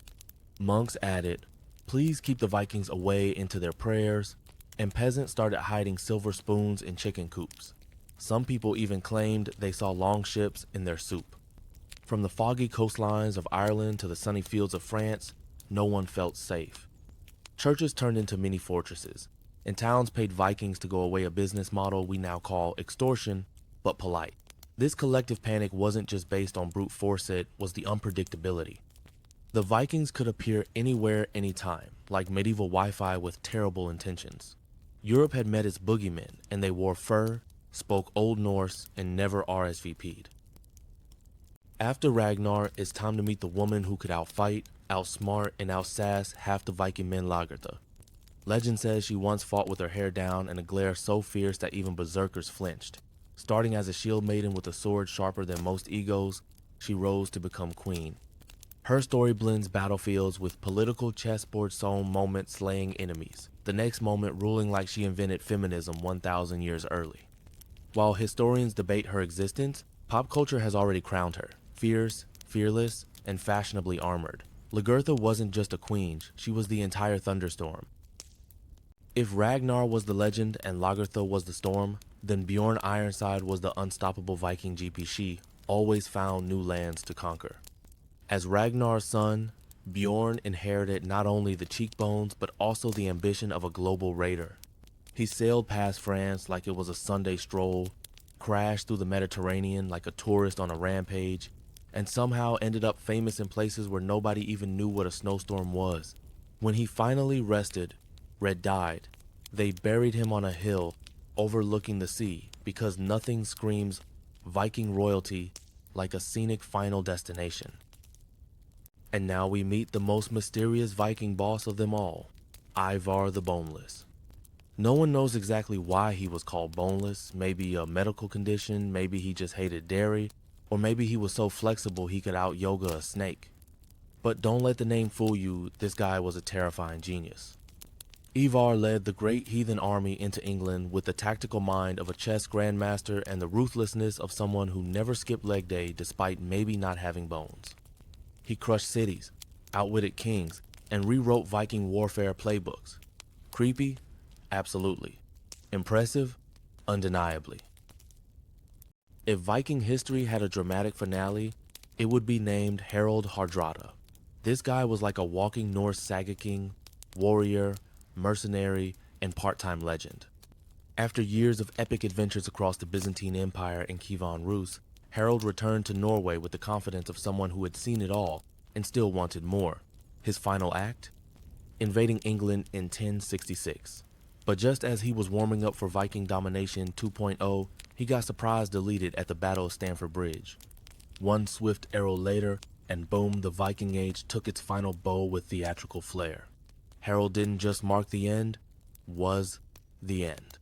A: Monks added, "Please keep the Vikings away" into their prayers, and peasants started hiding silver spoons in chicken coops. Some people even claimed they saw longships in their soup. From the foggy coastlines of Ireland to the sunny fields of France, no one felt safe. Churches turned into mini fortresses, and towns paid Vikings to go away, a business model we now call extortion, but polite. This collective panic wasn't just based on brute force, it was the unpredictability. The Vikings could appear anywhere, anytime, like medieval Wi-Fi with terrible intentions. Europe had met its boogeymen, and they wore fur, spoke Old Norse, and never RSVP'd. After Ragnar, it's time to meet the woman who could outfight, outsmart, and outsass half the Viking men Lagertha. Legend says she once fought with her hair down and a glare so fierce that even berserkers flinched. Starting as a shield maiden with a sword sharper than most egos, she rose to become queen. Her story blends battlefields with political chessboard sewn moments slaying enemies, the next moment ruling like she invented feminism 1,000 years early. While historians debate her existence, pop culture has already crowned her, fierce, fearless, and fashionably armored. Lagertha wasn't just a queen, she was the entire thunderstorm. If Ragnar was the legend and Lagertha was the storm, then Bjorn Ironside was the unstoppable Viking GP. She always found new lands to conquer. As Ragnar's son, Bjorn inherited not only the cheekbones but also the ambition of a global raider. He sailed past France like it was a Sunday stroll, crashed through the Mediterranean like a tourist on a rampage, and somehow ended up famous in places where nobody even knew what a snowstorm was. When he finally rested, Red died. They buried him on a hill overlooking the sea because nothing screams Viking royalty like a scenic final destination. And now we meet the most mysterious Viking boss of them all, Ivar the Boneless. No one knows exactly why he was called boneless, maybe a medical condition, maybe he just hated dairy, or maybe he was so flexible he could out-yoga a snake. But don't let the name fool you, this guy was a terrifying genius. Ivar led the great heathen army into England with the tactical mind of a chess grandmaster and the ruthlessness of someone who never skipped leg day despite maybe not having bones. He crushed cities, outwitted kings, and rewrote Viking warfare playbooks. Creepy? Absolutely. Impressive? Undeniably. If Viking history had a dramatic finale, it would be named Harald Hardrada. This guy was like a walking Norse saga king, warrior, mercenary, and part-time legend. After years of epic adventures across the Byzantine Empire and Kievan Rus, Harald returned to Norway with the confidence of someone who had seen it all and still wanted more. His final act? Invading England in 1066. But just as he was warming up for Viking domination 2.0, he got surprise deleted at the Battle of Stamford Bridge. One swift arrow later, and boom, the Viking Age took its final bow with theatrical flair. Harald didn't just mark the end, was the end.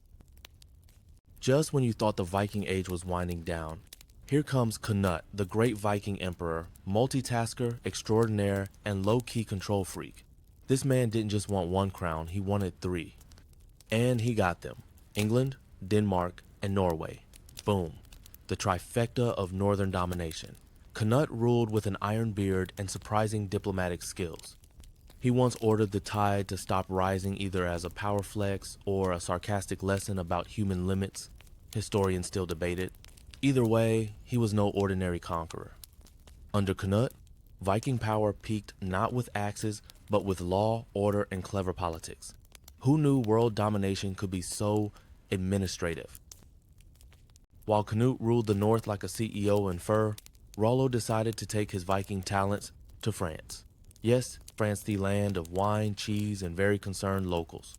A: Just when you thought the Viking Age was winding down, here comes Knut, the great Viking emperor, multitasker, extraordinaire, and low-key control freak. This man didn't just want one crown, he wanted 3. And he got them. England, Denmark, and Norway. Boom. The trifecta of northern domination. Knut ruled with an iron beard and surprising diplomatic skills. He once ordered the tide to stop rising either as a power flex or a sarcastic lesson about human limits. Historians still debate it. Either way, he was no ordinary conqueror. Under Knut, Viking power peaked not with axes, but with law, order, and clever politics. Who knew world domination could be so administrative? While Knut ruled the north like a CEO in fur, Rollo decided to take his Viking talents to France. Yes, France, the land of wine, cheese, and very concerned locals.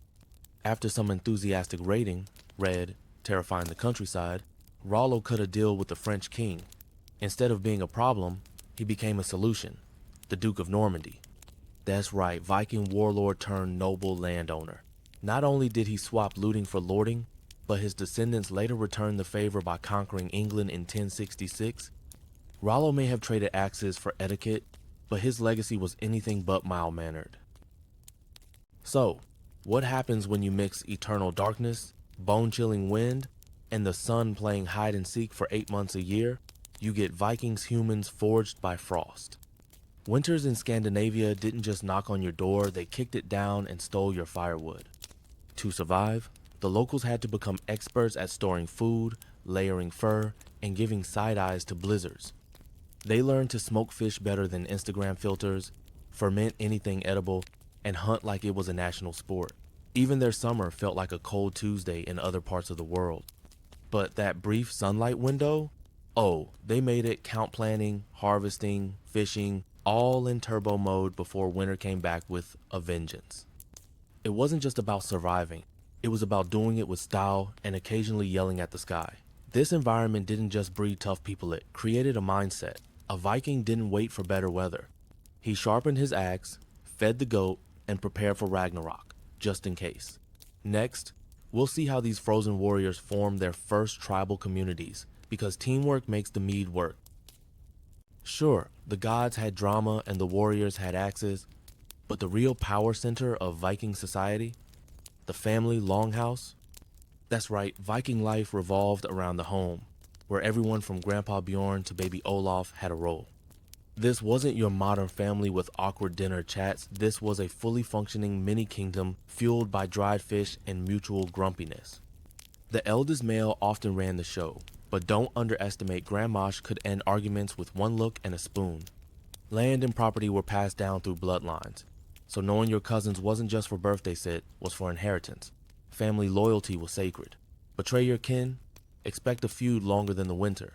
A: After some enthusiastic raiding, read, terrifying the countryside, Rollo cut a deal with the French king. Instead of being a problem, he became a solution, the Duke of Normandy. That's right, Viking warlord turned noble landowner. Not only did he swap looting for lording, but his descendants later returned the favor by conquering England in 1066. Rollo may have traded axes for etiquette, but his legacy was anything but mild-mannered. So, what happens when you mix eternal darkness, bone-chilling wind, and the sun playing hide and seek for 8 months a year, you get Vikings humans forged by frost. Winters in Scandinavia didn't just knock on your door, they kicked it down and stole your firewood. To survive, the locals had to become experts at storing food, layering fur, and giving side eyes to blizzards. They learned to smoke fish better than Instagram filters, ferment anything edible, and hunt like it was a national sport. Even their summer felt like a cold Tuesday in other parts of the world. But that brief sunlight window, oh, they made it count planning, harvesting, fishing, all in turbo mode before winter came back with a vengeance. It wasn't just about surviving, it was about doing it with style and occasionally yelling at the sky. This environment didn't just breed tough people, it created a mindset. A Viking didn't wait for better weather. He sharpened his axe, fed the goat, and prepared for Ragnarok, just in case. Next, we'll see how these frozen warriors formed their first tribal communities, because teamwork makes the mead work. Sure, the gods had drama and the warriors had axes, but the real power center of Viking society, the family longhouse, that's right, Viking life revolved around the home, where everyone from Grandpa Bjorn to baby Olaf had a role. This wasn't your modern family with awkward dinner chats, this was a fully functioning mini-kingdom fueled by dried fish and mutual grumpiness. The eldest male often ran the show, but don't underestimate Grandmosh could end arguments with one look and a spoon. Land and property were passed down through bloodlines, so knowing your cousins wasn't just for birthday sit, was for inheritance. Family loyalty was sacred. Betray your kin, expect a feud longer than the winter.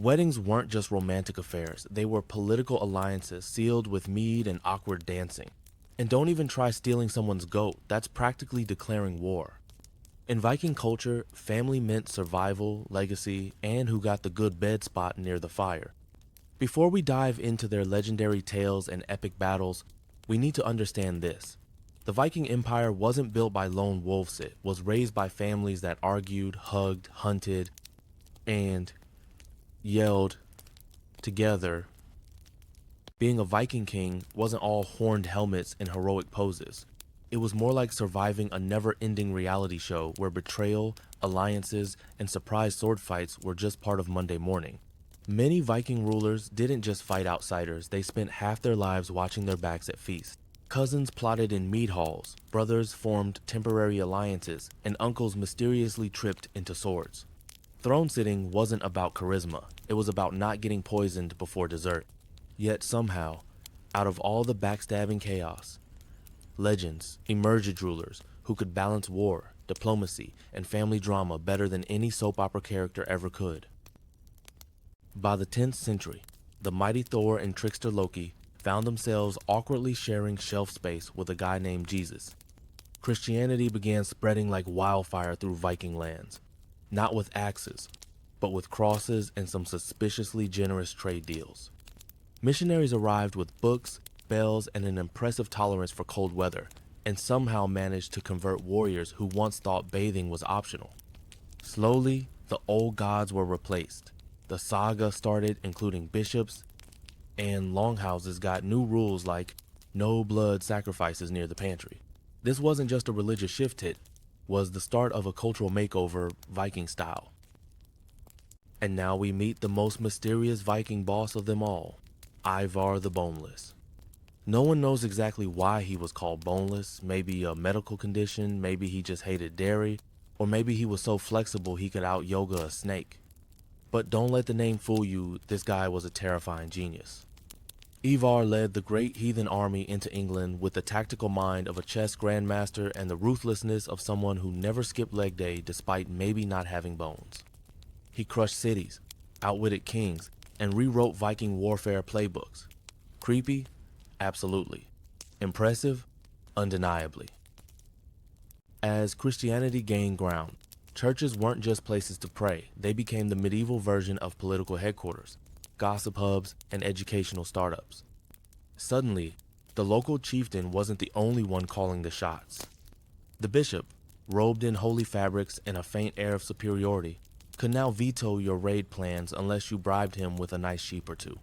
A: Weddings weren't just romantic affairs, they were political alliances sealed with mead and awkward dancing. And don't even try stealing someone's goat, that's practically declaring war. In Viking culture, family meant survival, legacy, and who got the good bed spot near the fire. Before we dive into their legendary tales and epic battles, we need to understand this. The Viking Empire wasn't built by lone wolves, it was raised by families that argued, hugged, hunted, and yelled together. Being a Viking king wasn't all horned helmets and heroic poses. It was more like surviving a never-ending reality show where betrayal, alliances, and surprise sword fights were just part of Monday morning. Many Viking rulers didn't just fight outsiders, they spent half their lives watching their backs at feasts. Cousins plotted in mead halls, brothers formed temporary alliances, and uncles mysteriously tripped into swords. Throne sitting wasn't about charisma, it was about not getting poisoned before dessert. Yet somehow, out of all the backstabbing chaos, legends emerged rulers who could balance war, diplomacy, and family drama better than any soap opera character ever could. By the 10th century, the mighty Thor and trickster Loki found themselves awkwardly sharing shelf space with a guy named Jesus. Christianity began spreading like wildfire through Viking lands, not with axes, but with crosses and some suspiciously generous trade deals. Missionaries arrived with books, bells, and an impressive tolerance for cold weather, and somehow managed to convert warriors who once thought bathing was optional. Slowly, the old gods were replaced. The saga started including bishops, and longhouses got new rules like no blood sacrifices near the pantry. This wasn't just a religious shift, it was the start of a cultural makeover Viking style. And now we meet the most mysterious Viking boss of them all, Ivar the Boneless. No one knows exactly why he was called boneless, maybe a medical condition, maybe he just hated dairy, or maybe he was so flexible he could out-yoga a snake. But don't let the name fool you, this guy was a terrifying genius. Ivar led the great heathen army into England with the tactical mind of a chess grandmaster and the ruthlessness of someone who never skipped leg day despite maybe not having bones. He crushed cities, outwitted kings, and rewrote Viking warfare playbooks. Creepy? Absolutely. Impressive? Undeniably. As Christianity gained ground, churches weren't just places to pray, they became the medieval version of political headquarters, gossip hubs, and educational startups. Suddenly, the local chieftain wasn't the only one calling the shots. The bishop, robed in holy fabrics and a faint air of superiority, could now veto your raid plans unless you bribed him with a nice sheep or two.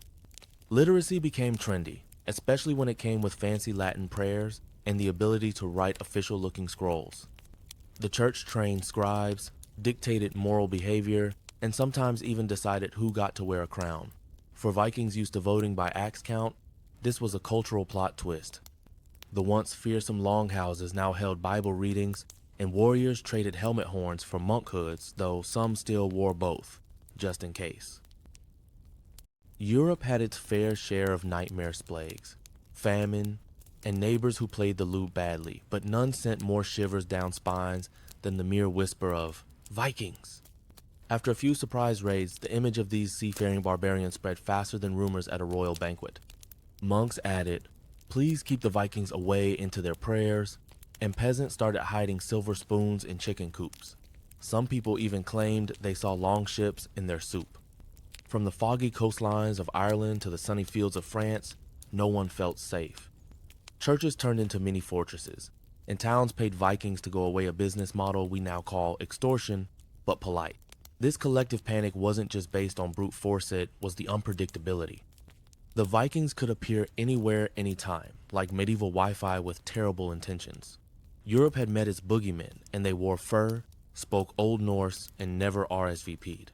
A: Literacy became trendy, especially when it came with fancy Latin prayers and the ability to write official-looking scrolls. The church trained scribes, dictated moral behavior, and sometimes even decided who got to wear a crown. For Vikings used to voting by axe count, this was a cultural plot twist. The once fearsome longhouses now held Bible readings, and warriors traded helmet horns for monk hoods, though some still wore both, just in case. Europe had its fair share of nightmare plagues, famine, and neighbors who played the lute badly, but none sent more shivers down spines than the mere whisper of Vikings. After a few surprise raids, the image of these seafaring barbarians spread faster than rumors at a royal banquet. Monks added, "Please keep the Vikings away" into their prayers, and peasants started hiding silver spoons in chicken coops. Some people even claimed they saw longships in their soup. From the foggy coastlines of Ireland to the sunny fields of France, no one felt safe. Churches turned into mini fortresses, and towns paid Vikings to go away, a business model we now call extortion, but polite. This collective panic wasn't just based on brute force, it was the unpredictability. The Vikings could appear anywhere, anytime, like medieval Wi-Fi with terrible intentions. Europe had met its boogeymen, and they wore fur, spoke Old Norse, and never RSVP'd.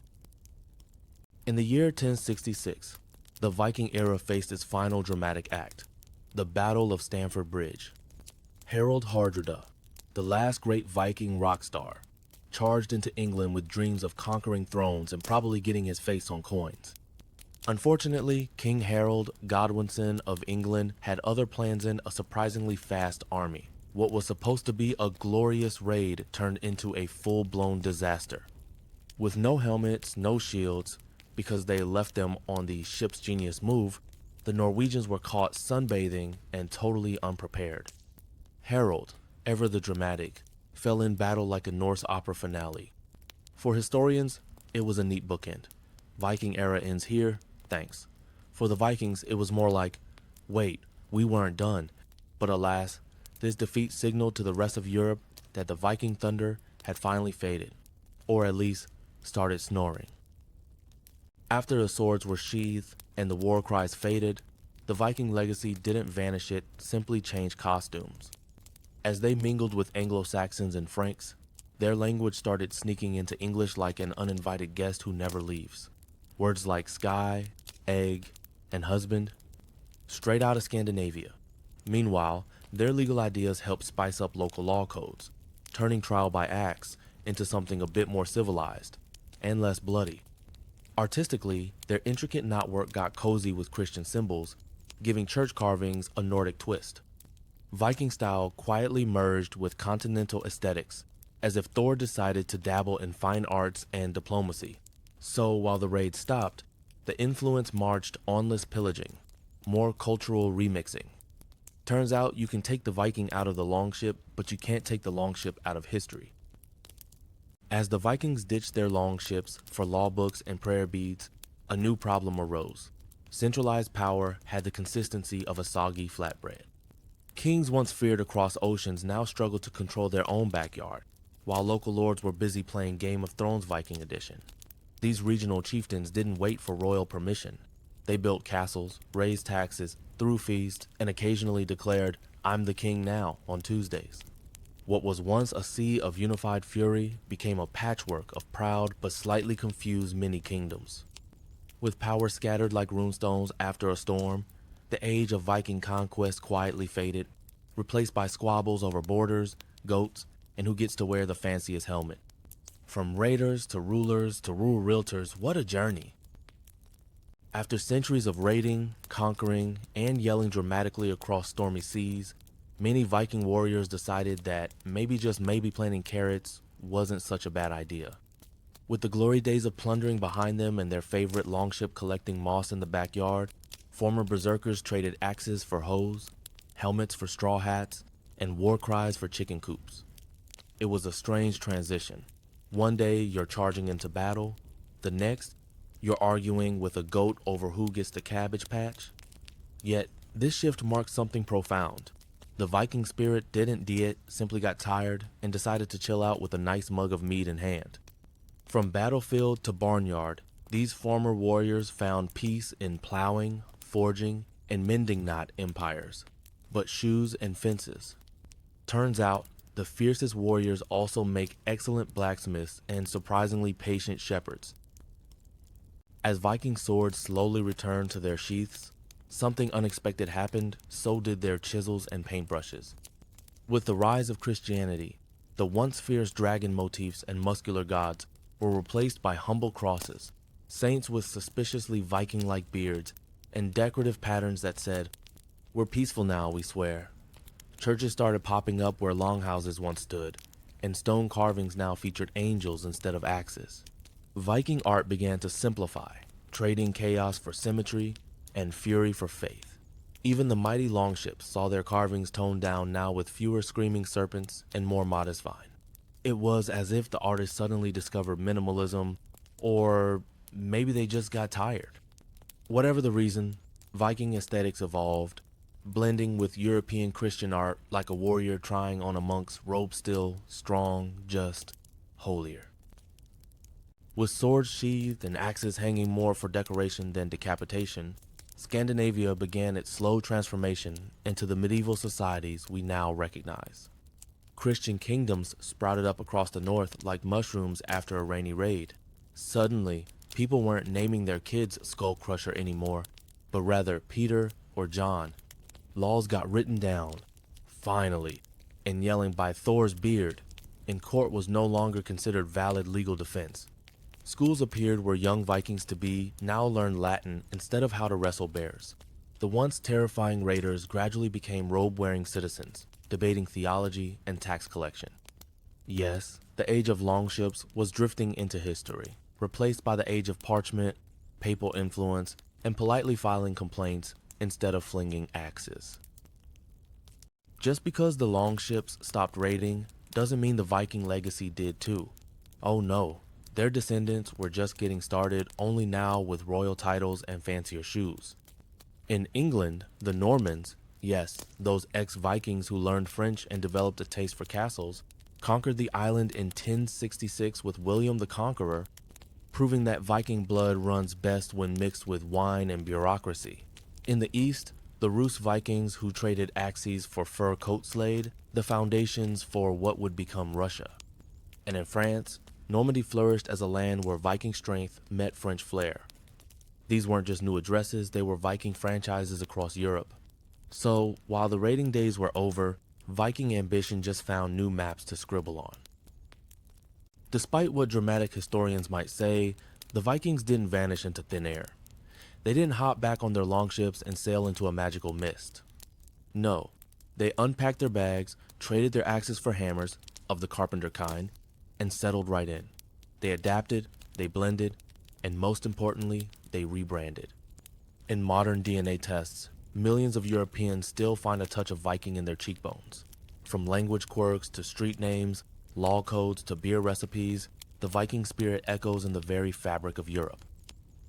A: In the year 1066, the Viking era faced its final dramatic act, the Battle of Stamford Bridge. Harold Hardrada, the last great Viking rock star, charged into England with dreams of conquering thrones and probably getting his face on coins. Unfortunately, King Harold Godwinson of England had other plans in a surprisingly fast army. What was supposed to be a glorious raid turned into a full-blown disaster. With no helmets, no shields, because they left them on the ship's genius move, the Norwegians were caught sunbathing and totally unprepared. Harold, ever the dramatic, fell in battle like a Norse opera finale. For historians, it was a neat bookend. Viking era ends here, thanks. For the Vikings, it was more like, wait, we weren't done. But alas, this defeat signaled to the rest of Europe that the Viking thunder had finally faded, or at least started snoring. After the swords were sheathed and the war cries faded, the Viking legacy didn't vanish, it simply changed costumes. As they mingled with Anglo-Saxons and Franks, their language started sneaking into English like an uninvited guest who never leaves. Words like sky, egg, and husband, straight out of Scandinavia. Meanwhile, their legal ideas helped spice up local law codes, turning trial by axe into something a bit more civilized and less bloody. Artistically, their intricate knotwork got cozy with Christian symbols, giving church carvings a Nordic twist. Viking style quietly merged with continental aesthetics, as if Thor decided to dabble in fine arts and diplomacy. So while the raid stopped, the influence marched on less pillaging, more cultural remixing. Turns out you can take the Viking out of the longship, but you can't take the longship out of history. As the Vikings ditched their longships for law books and prayer beads, a new problem arose. Centralized power had the consistency of a soggy flatbread. Kings once feared across oceans now struggled to control their own backyard, while local lords were busy playing Game of Thrones Viking Edition. These regional chieftains didn't wait for royal permission. They built castles, raised taxes, threw feasts, and occasionally declared, "I'm the king now," on Tuesdays. What was once a sea of unified fury became a patchwork of proud but slightly confused mini-kingdoms. With power scattered like runestones after a storm, the age of Viking conquest quietly faded, replaced by squabbles over borders, goats, and who gets to wear the fanciest helmet. From raiders to rulers to rural realtors, what a journey! After centuries of raiding, conquering, and yelling dramatically across stormy seas, many Viking warriors decided that maybe just maybe planting carrots wasn't such a bad idea. With the glory days of plundering behind them and their favorite longship collecting moss in the backyard, former berserkers traded axes for hoes, helmets for straw hats, and war cries for chicken coops. It was a strange transition. One day you're charging into battle, the next you're arguing with a goat over who gets the cabbage patch. Yet this shift marked something profound. The Viking spirit didn't die, simply got tired and decided to chill out with a nice mug of mead in hand. From battlefield to barnyard, these former warriors found peace in plowing, forging, and mending not empires, but shoes and fences. Turns out, the fiercest warriors also make excellent blacksmiths and surprisingly patient shepherds. As Viking swords slowly returned to their sheaths, something unexpected happened, so did their chisels and paintbrushes. With the rise of Christianity, the once fierce dragon motifs and muscular gods were replaced by humble crosses, saints with suspiciously Viking-like beards, and decorative patterns that said, "We're peaceful now, we swear." Churches started popping up where longhouses once stood, and stone carvings now featured angels instead of axes. Viking art began to simplify, trading chaos for symmetry and fury for faith. Even the mighty longships saw their carvings toned down now with fewer screaming serpents and more modest vine. It was as if the artists suddenly discovered minimalism, or maybe they just got tired. Whatever the reason, Viking aesthetics evolved, blending with European Christian art like a warrior trying on a monk's robe, still strong, just holier. With swords sheathed and axes hanging more for decoration than decapitation, Scandinavia began its slow transformation into the medieval societies we now recognize. Christian kingdoms sprouted up across the north like mushrooms after a rainy raid. Suddenly, people weren't naming their kids Skull Crusher anymore, but rather Peter or John. Laws got written down, finally, and yelling by Thor's beard in court was no longer considered valid legal defense. Schools appeared where young Vikings to be now learned Latin instead of how to wrestle bears. The once terrifying raiders gradually became robe-wearing citizens, debating theology and tax collection. Yes, the age of longships was drifting into history, replaced by the age of parchment, papal influence, and politely filing complaints instead of flinging axes. Just because the longships stopped raiding doesn't mean the Viking legacy did too. Oh no. Their descendants were just getting started, only now with royal titles and fancier shoes. In England, the Normans, yes, those ex-Vikings who learned French and developed a taste for castles, conquered the island in 1066 with William the Conqueror, proving that Viking blood runs best when mixed with wine and bureaucracy. In the East, the Rus Vikings who traded axes for fur coats laid the foundations for what would become Russia. And in France, Normandy flourished as a land where Viking strength met French flair. These weren't just new addresses, they were Viking franchises across Europe. So, while the raiding days were over, Viking ambition just found new maps to scribble on. Despite what dramatic historians might say, the Vikings didn't vanish into thin air. They didn't hop back on their longships and sail into a magical mist. No, they unpacked their bags, traded their axes for hammers, of the carpenter kind, and settled right in. They adapted, they blended, and most importantly, they rebranded. In modern DNA tests, millions of Europeans still find a touch of Viking in their cheekbones. From language quirks to street names, law codes to beer recipes, the Viking spirit echoes in the very fabric of Europe.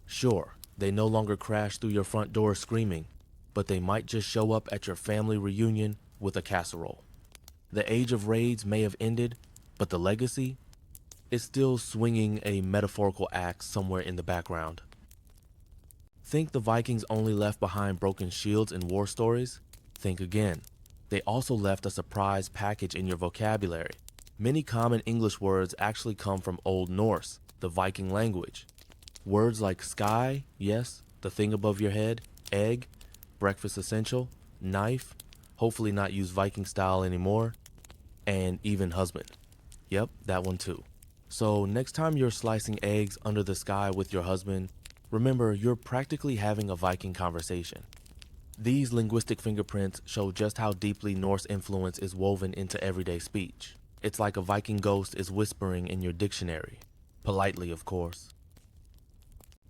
A: Sure, they no longer crash through your front door screaming, but they might just show up at your family reunion with a casserole. The age of raids may have ended, but the legacy is still swinging a metaphorical axe somewhere in the background. Think the Vikings only left behind broken shields and war stories? Think again. They also left a surprise package in your vocabulary. Many common English words actually come from Old Norse, the Viking language. Words like sky, yes, the thing above your head, egg, breakfast essential, knife, hopefully not used Viking style anymore, and even husband. Yep, that one too. So next time you're slicing eggs under the sky with your husband, remember you're practically having a Viking conversation. These linguistic fingerprints show just how deeply Norse influence is woven into everyday speech. It's like a Viking ghost is whispering in your dictionary. Politely, of course.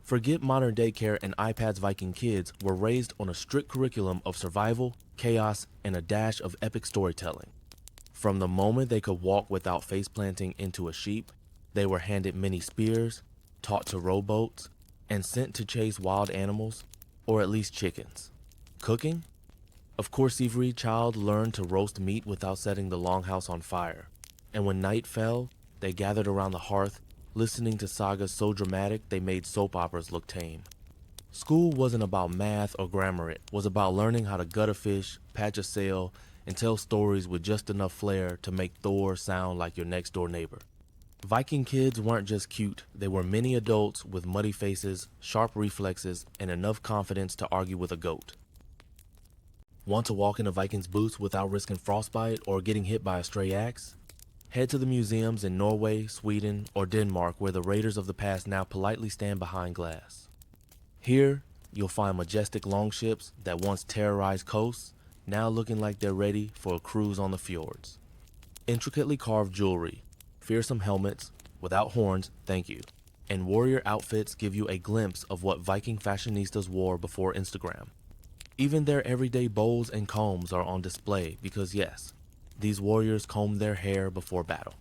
A: Forget modern daycare and iPads. Viking kids were raised on a strict curriculum of survival, chaos, and a dash of epic storytelling. From the moment they could walk without face planting into a sheep, they were handed many spears, taught to row boats, and sent to chase wild animals, or at least chickens. Cooking? Of course, every child learned to roast meat without setting the longhouse on fire. And when night fell, they gathered around the hearth, listening to sagas so dramatic they made soap operas look tame. School wasn't about math or grammar, it was about learning how to gut a fish, patch a sail, and tell stories with just enough flair to make Thor sound like your next door neighbor. Viking kids weren't just cute, they were mini adults with muddy faces, sharp reflexes, and enough confidence to argue with a goat. Want to walk in a Viking's boots without risking frostbite or getting hit by a stray axe? Head to the museums in Norway, Sweden, or Denmark where the raiders of the past now politely stand behind glass. Here, you'll find majestic longships that once terrorized coasts, now looking like they're ready for a cruise on the fjords. Intricately carved jewelry, fearsome helmets, without horns, thank you, and warrior outfits give you a glimpse of what Viking fashionistas wore before Instagram. Even their everyday bowls and combs are on display because yes, these warriors combed their hair before battle.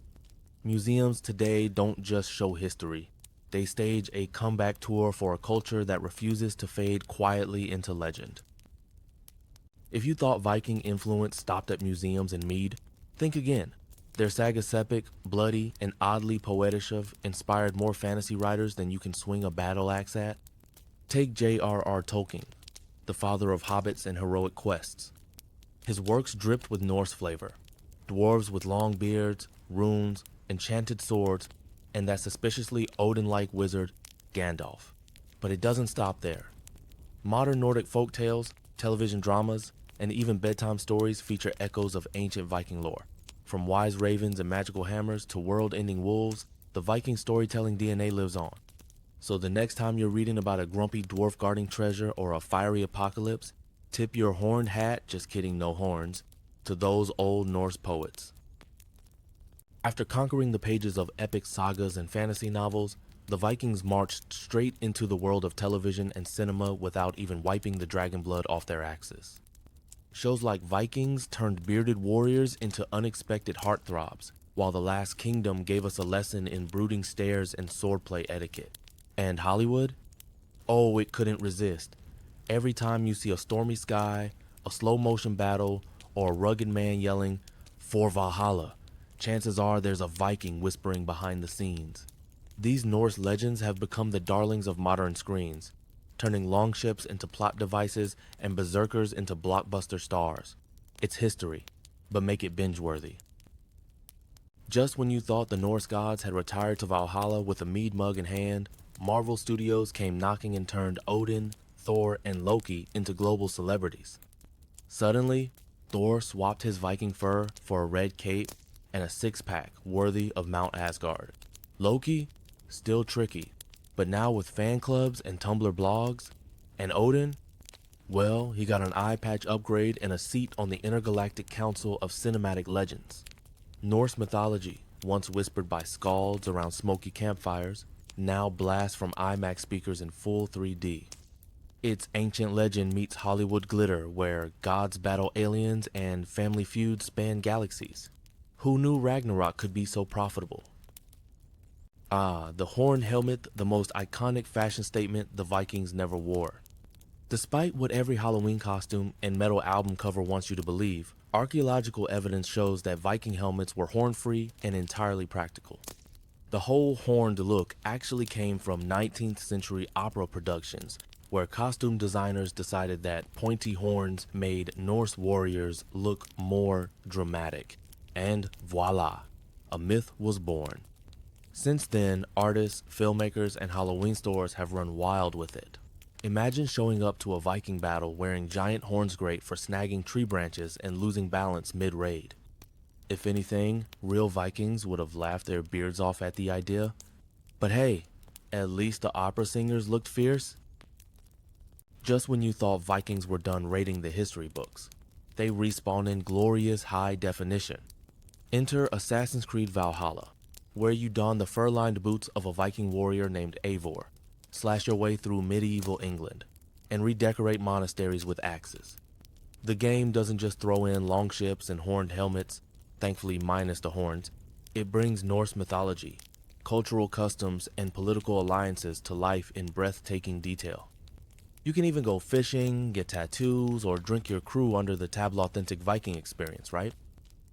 A: Museums today don't just show history, they stage a comeback tour for a culture that refuses to fade quietly into legend. If you thought Viking influence stopped at museums in Mead, think again. Their sagas epic, bloody, and oddly poetish inspired more fantasy writers than you can swing a battle axe at. Take J.R.R. Tolkien, the father of hobbits and heroic quests. His works dripped with Norse flavor. Dwarves with long beards, runes, enchanted swords, and that suspiciously Odin-like wizard, Gandalf. But it doesn't stop there. Modern Nordic folk tales, television dramas, and even bedtime stories feature echoes of ancient Viking lore. From wise ravens and magical hammers to world-ending wolves, the Viking storytelling DNA lives on. So the next time you're reading about a grumpy dwarf guarding treasure or a fiery apocalypse, tip your horned hat, just kidding, no horns, to those old Norse poets. After conquering the pages of epic sagas and fantasy novels, the Vikings marched straight into the world of television and cinema without even wiping the dragon blood off their axes. Shows like Vikings turned bearded warriors into unexpected heartthrobs, while The Last Kingdom gave us a lesson in brooding stares and swordplay etiquette. And Hollywood? Oh, it couldn't resist. Every time you see a stormy sky, a slow motion battle, or a rugged man yelling, "For Valhalla," chances are there's a Viking whispering behind the scenes. These Norse legends have become the darlings of modern screens, turning longships into plot devices and berserkers into blockbuster stars. It's history, but make it binge-worthy. Just when you thought the Norse gods had retired to Valhalla with a mead mug in hand, Marvel Studios came knocking and turned Odin, Thor, and Loki into global celebrities. Suddenly, Thor swapped his Viking fur for a red cape and a six-pack worthy of Mount Asgard. Loki? Still tricky, but now with fan clubs and Tumblr blogs. And Odin? Well, he got an eye patch upgrade and a seat on the Intergalactic Council of Cinematic Legends. Norse mythology, once whispered by skalds around smoky campfires, now blasts from IMAX speakers in full 3D. It's ancient legend meets Hollywood glitter where gods battle aliens and family feuds span galaxies. Who knew Ragnarok could be so profitable? Ah, the horned helmet, the most iconic fashion statement the Vikings never wore. Despite what every Halloween costume and metal album cover wants you to believe, archaeological evidence shows that Viking helmets were horn-free and entirely practical. The whole horned look actually came from 19th century opera productions, where costume designers decided that pointy horns made Norse warriors look more dramatic. And voila, a myth was born. Since then, artists, filmmakers, and Halloween stores have run wild with it. Imagine showing up to a Viking battle wearing giant horns great for snagging tree branches and losing balance mid-raid. If anything, real Vikings would have laughed their beards off at the idea. But hey, at least the opera singers looked fierce. Just when you thought Vikings were done raiding the history books, they respawn in glorious high definition. Enter Assassin's Creed Valhalla, where you don the fur-lined boots of a Viking warrior named Eivor, slash your way through medieval England, and redecorate monasteries with axes. The game doesn't just throw in longships and horned helmets, thankfully minus the horns. It brings Norse mythology, cultural customs, and political alliances to life in breathtaking detail. You can even go fishing, get tattoos, or drink your crew under the tablet-authentic Viking experience, right?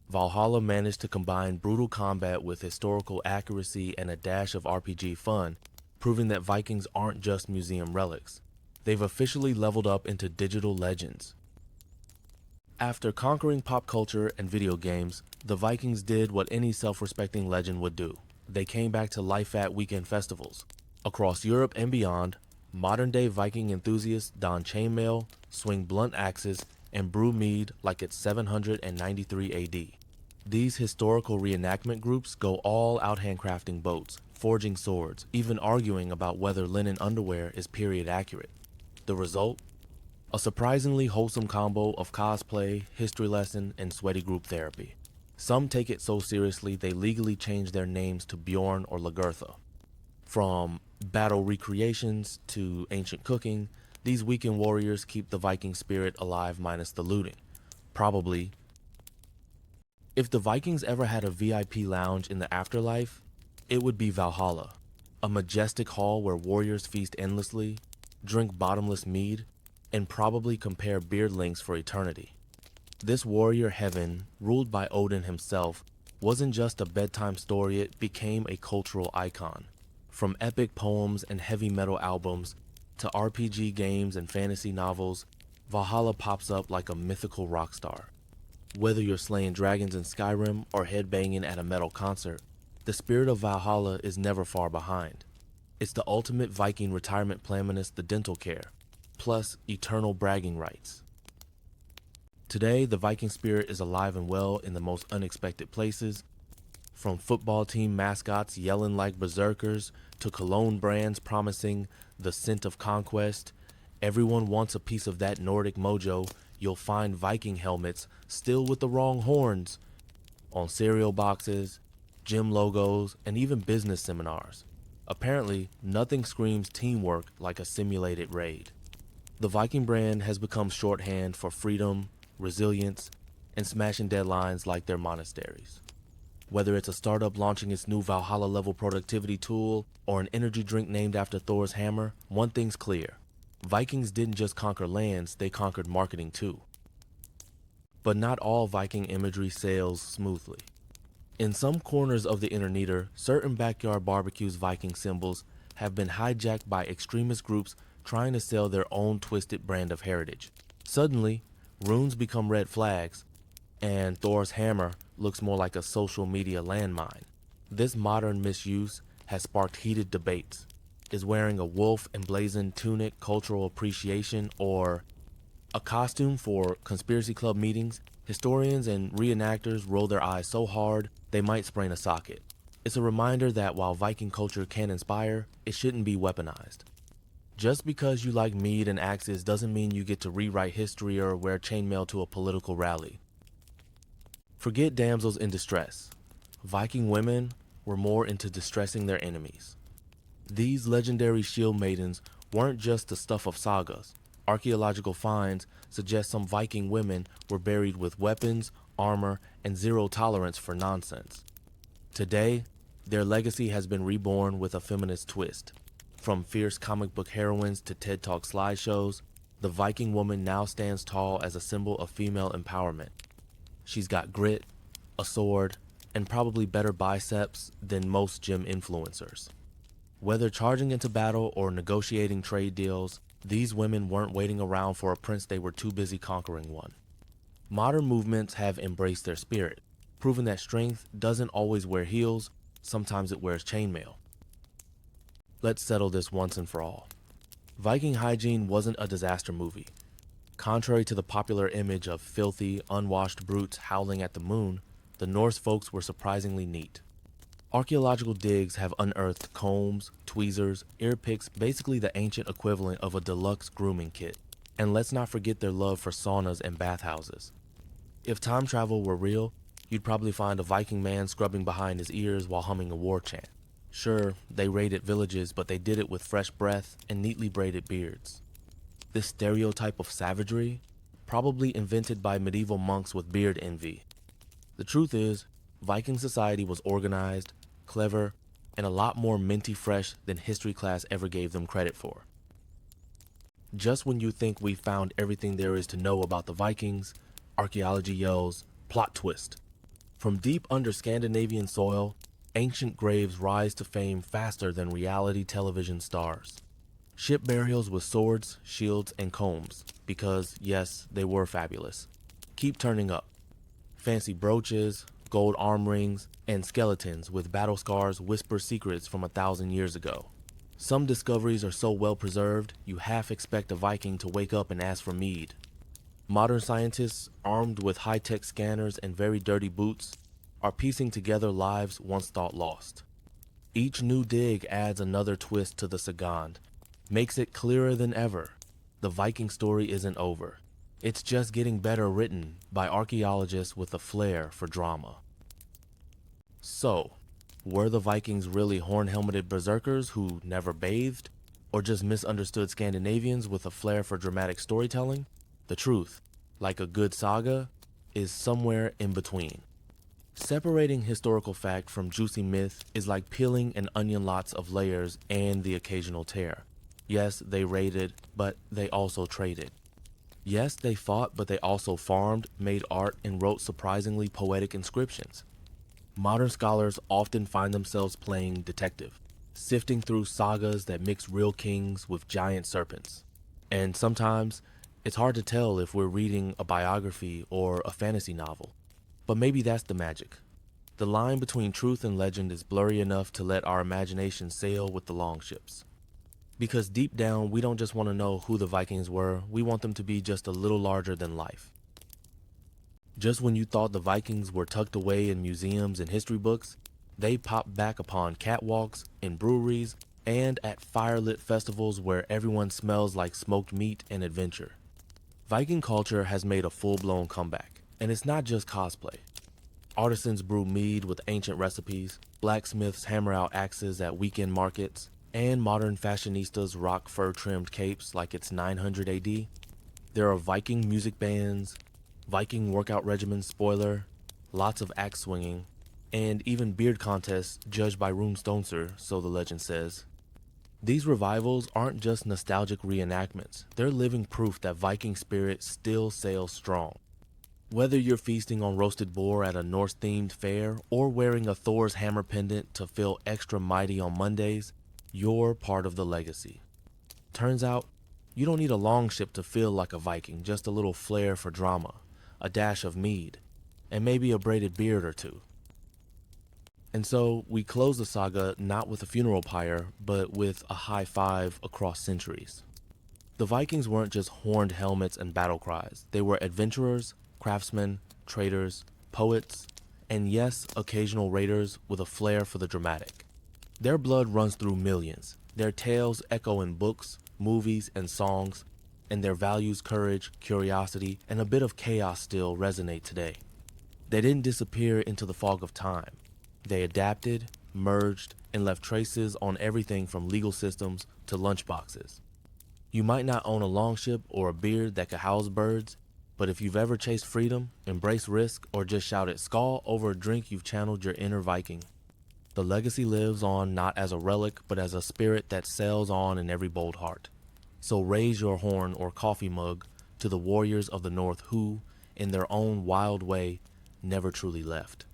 A: Valhalla managed to combine brutal combat with historical accuracy and a dash of RPG fun, proving that Vikings aren't just museum relics. They've officially leveled up into digital legends. After conquering pop culture and video games, the Vikings did what any self-respecting legend would do. They came back to life at weekend festivals. Across Europe and beyond, modern-day Viking enthusiasts don chainmail, swing blunt axes, and brew mead like it's 793 AD. These historical reenactment groups go all out handcrafting boats, forging swords, even arguing about whether linen underwear is period accurate. The result? A surprisingly wholesome combo of cosplay, history lesson, and sweaty group therapy. Some take it so seriously they legally change their names to Bjorn or Lagertha. From battle recreations to ancient cooking, these weekend warriors keep the Viking spirit alive minus the looting. Probably. If the Vikings ever had a VIP lounge in the afterlife, it would be Valhalla, a majestic hall where warriors feast endlessly, drink bottomless mead, and probably compare beard lengths for eternity. This warrior heaven, ruled by Odin himself, wasn't just a bedtime story, it became a cultural icon. From epic poems and heavy metal albums to RPG games and fantasy novels, Valhalla pops up like a mythical rock star. Whether you're slaying dragons in Skyrim or headbanging at a metal concert, the spirit of Valhalla is never far behind. It's the ultimate Viking retirement plan minus the dental care, plus eternal bragging rights. Today, the Viking spirit is alive and well in the most unexpected places, from football team mascots yelling like berserkers to cologne brands promising the scent of conquest. Everyone wants a piece of that Nordic mojo. You'll find Viking helmets, still with the wrong horns, on cereal boxes, gym logos, and even business seminars. Apparently, nothing screams teamwork like a simulated raid. The Viking brand has become shorthand for freedom, resilience, and smashing deadlines like their monasteries. Whether it's a startup launching its new Valhalla level productivity tool or an energy drink named after Thor's hammer, one thing's clear. Vikings didn't just conquer lands, they conquered marketing too. But not all Viking imagery sails smoothly. In some corners of the interneter, certain backyard barbecues Viking symbols have been hijacked by extremist groups trying to sell their own twisted brand of heritage. Suddenly, runes become red flags, and Thor's hammer looks more like a social media landmine. This modern misuse has sparked heated debates. Is wearing a wolf emblazoned tunic cultural appreciation or a costume for conspiracy club meetings? Historians and reenactors roll their eyes so hard they might sprain a socket. It's a reminder that while Viking culture can inspire, it shouldn't be weaponized. Just because you like mead and axes doesn't mean you get to rewrite history or wear chainmail to a political rally. Forget damsels in distress. Viking women were more into distressing their enemies. These legendary shield maidens weren't just the stuff of sagas. Archaeological finds suggest some Viking women were buried with weapons, armor, and zero tolerance for nonsense. Today, their legacy has been reborn with a feminist twist. From fierce comic book heroines to TED Talk slideshows, the Viking woman now stands tall as a symbol of female empowerment. She's got grit, a sword, and probably better biceps than most gym influencers. Whether charging into battle or negotiating trade deals, these women weren't waiting around for a prince, they were too busy conquering one. Modern movements have embraced their spirit, proving that strength doesn't always wear heels, sometimes it wears chainmail. Let's settle this once and for all. Viking hygiene wasn't a disaster movie. Contrary to the popular image of filthy, unwashed brutes howling at the moon, the Norse folks were surprisingly neat. Archaeological digs have unearthed combs, tweezers, ear picks, basically the ancient equivalent of a deluxe grooming kit. And let's not forget their love for saunas and bathhouses. If time travel were real, you'd probably find a Viking man scrubbing behind his ears while humming a war chant. Sure, they raided villages, but they did it with fresh breath and neatly braided beards. This stereotype of savagery, probably invented by medieval monks with beard envy. The truth is, Viking society was organized, clever, and a lot more minty fresh than history class ever gave them credit for. Just when you think we found everything there is to know about the Vikings, archaeology yells, plot twist. From deep under Scandinavian soil, ancient graves rise to fame faster than reality television stars. Ship burials with swords, shields, and combs, because yes, they were fabulous. keep turning up. Fancy brooches, gold arm rings, and skeletons with battle scars whisper secrets from 1,000 years ago. Some discoveries are so well preserved, you half expect a Viking to wake up and ask for mead. Modern scientists, armed with high-tech scanners and very dirty boots, are piecing together lives once thought lost. Each new dig adds another twist to the Sagand, makes it clearer than ever. The Viking story isn't over. It's just getting better written by archaeologists with a flair for drama. So, were the Vikings really horn-helmeted berserkers who never bathed? Or just misunderstood Scandinavians with a flair for dramatic storytelling? The truth, like a good saga, is somewhere in between. Separating historical fact from juicy myth is like peeling an onion, lots of layers and the occasional tear. Yes, they raided, but they also traded. Yes, they fought, but they also farmed, made art, and wrote surprisingly poetic inscriptions. Modern scholars often find themselves playing detective, sifting through sagas that mix real kings with giant serpents. And sometimes, it's hard to tell if we're reading a biography or a fantasy novel. But maybe that's the magic. The line between truth and legend is blurry enough to let our imagination sail with the longships. Because deep down, we don't just want to know who the Vikings were, we want them to be just a little larger than life. Just when you thought the Vikings were tucked away in museums and history books, they popped back upon catwalks, in breweries, and at firelit festivals where everyone smells like smoked meat and adventure. Viking culture has made a full-blown comeback, and it's not just cosplay. Artisans brew mead with ancient recipes, blacksmiths hammer out axes at weekend markets, and modern fashionistas rock fur-trimmed capes like it's 900 AD. There are Viking music bands, Viking workout regimens, spoiler, lots of axe swinging, and even beard contests judged by Runestone, so the legend says. These revivals aren't just nostalgic reenactments, they're living proof that Viking spirit still sails strong. Whether you're feasting on roasted boar at a Norse-themed fair or wearing a Thor's hammer pendant to feel extra mighty on Mondays, you're part of the legacy. Turns out, you don't need a longship to feel like a Viking, just a little flair for drama, a dash of mead, and maybe a braided beard or two. And so, we close the saga not with a funeral pyre, but with a high five across centuries. The Vikings weren't just horned helmets and battle cries. They were adventurers, craftsmen, traders, poets, and yes, occasional raiders with a flair for the dramatic. Their blood runs through millions. Their tales echo in books, movies, and songs, and their values, courage, curiosity, and a bit of chaos still resonate today. They didn't disappear into the fog of time. They adapted, merged, and left traces on everything from legal systems to lunchboxes. You might not own a longship or a beard that could house birds, but if you've ever chased freedom, embraced risk, or just shouted "Skål" over a drink, you've channeled your inner Viking. The legacy lives on not as a relic, but as a spirit that sails on in every bold heart. So raise your horn or coffee mug to the warriors of the North who, in their own wild way, never truly left.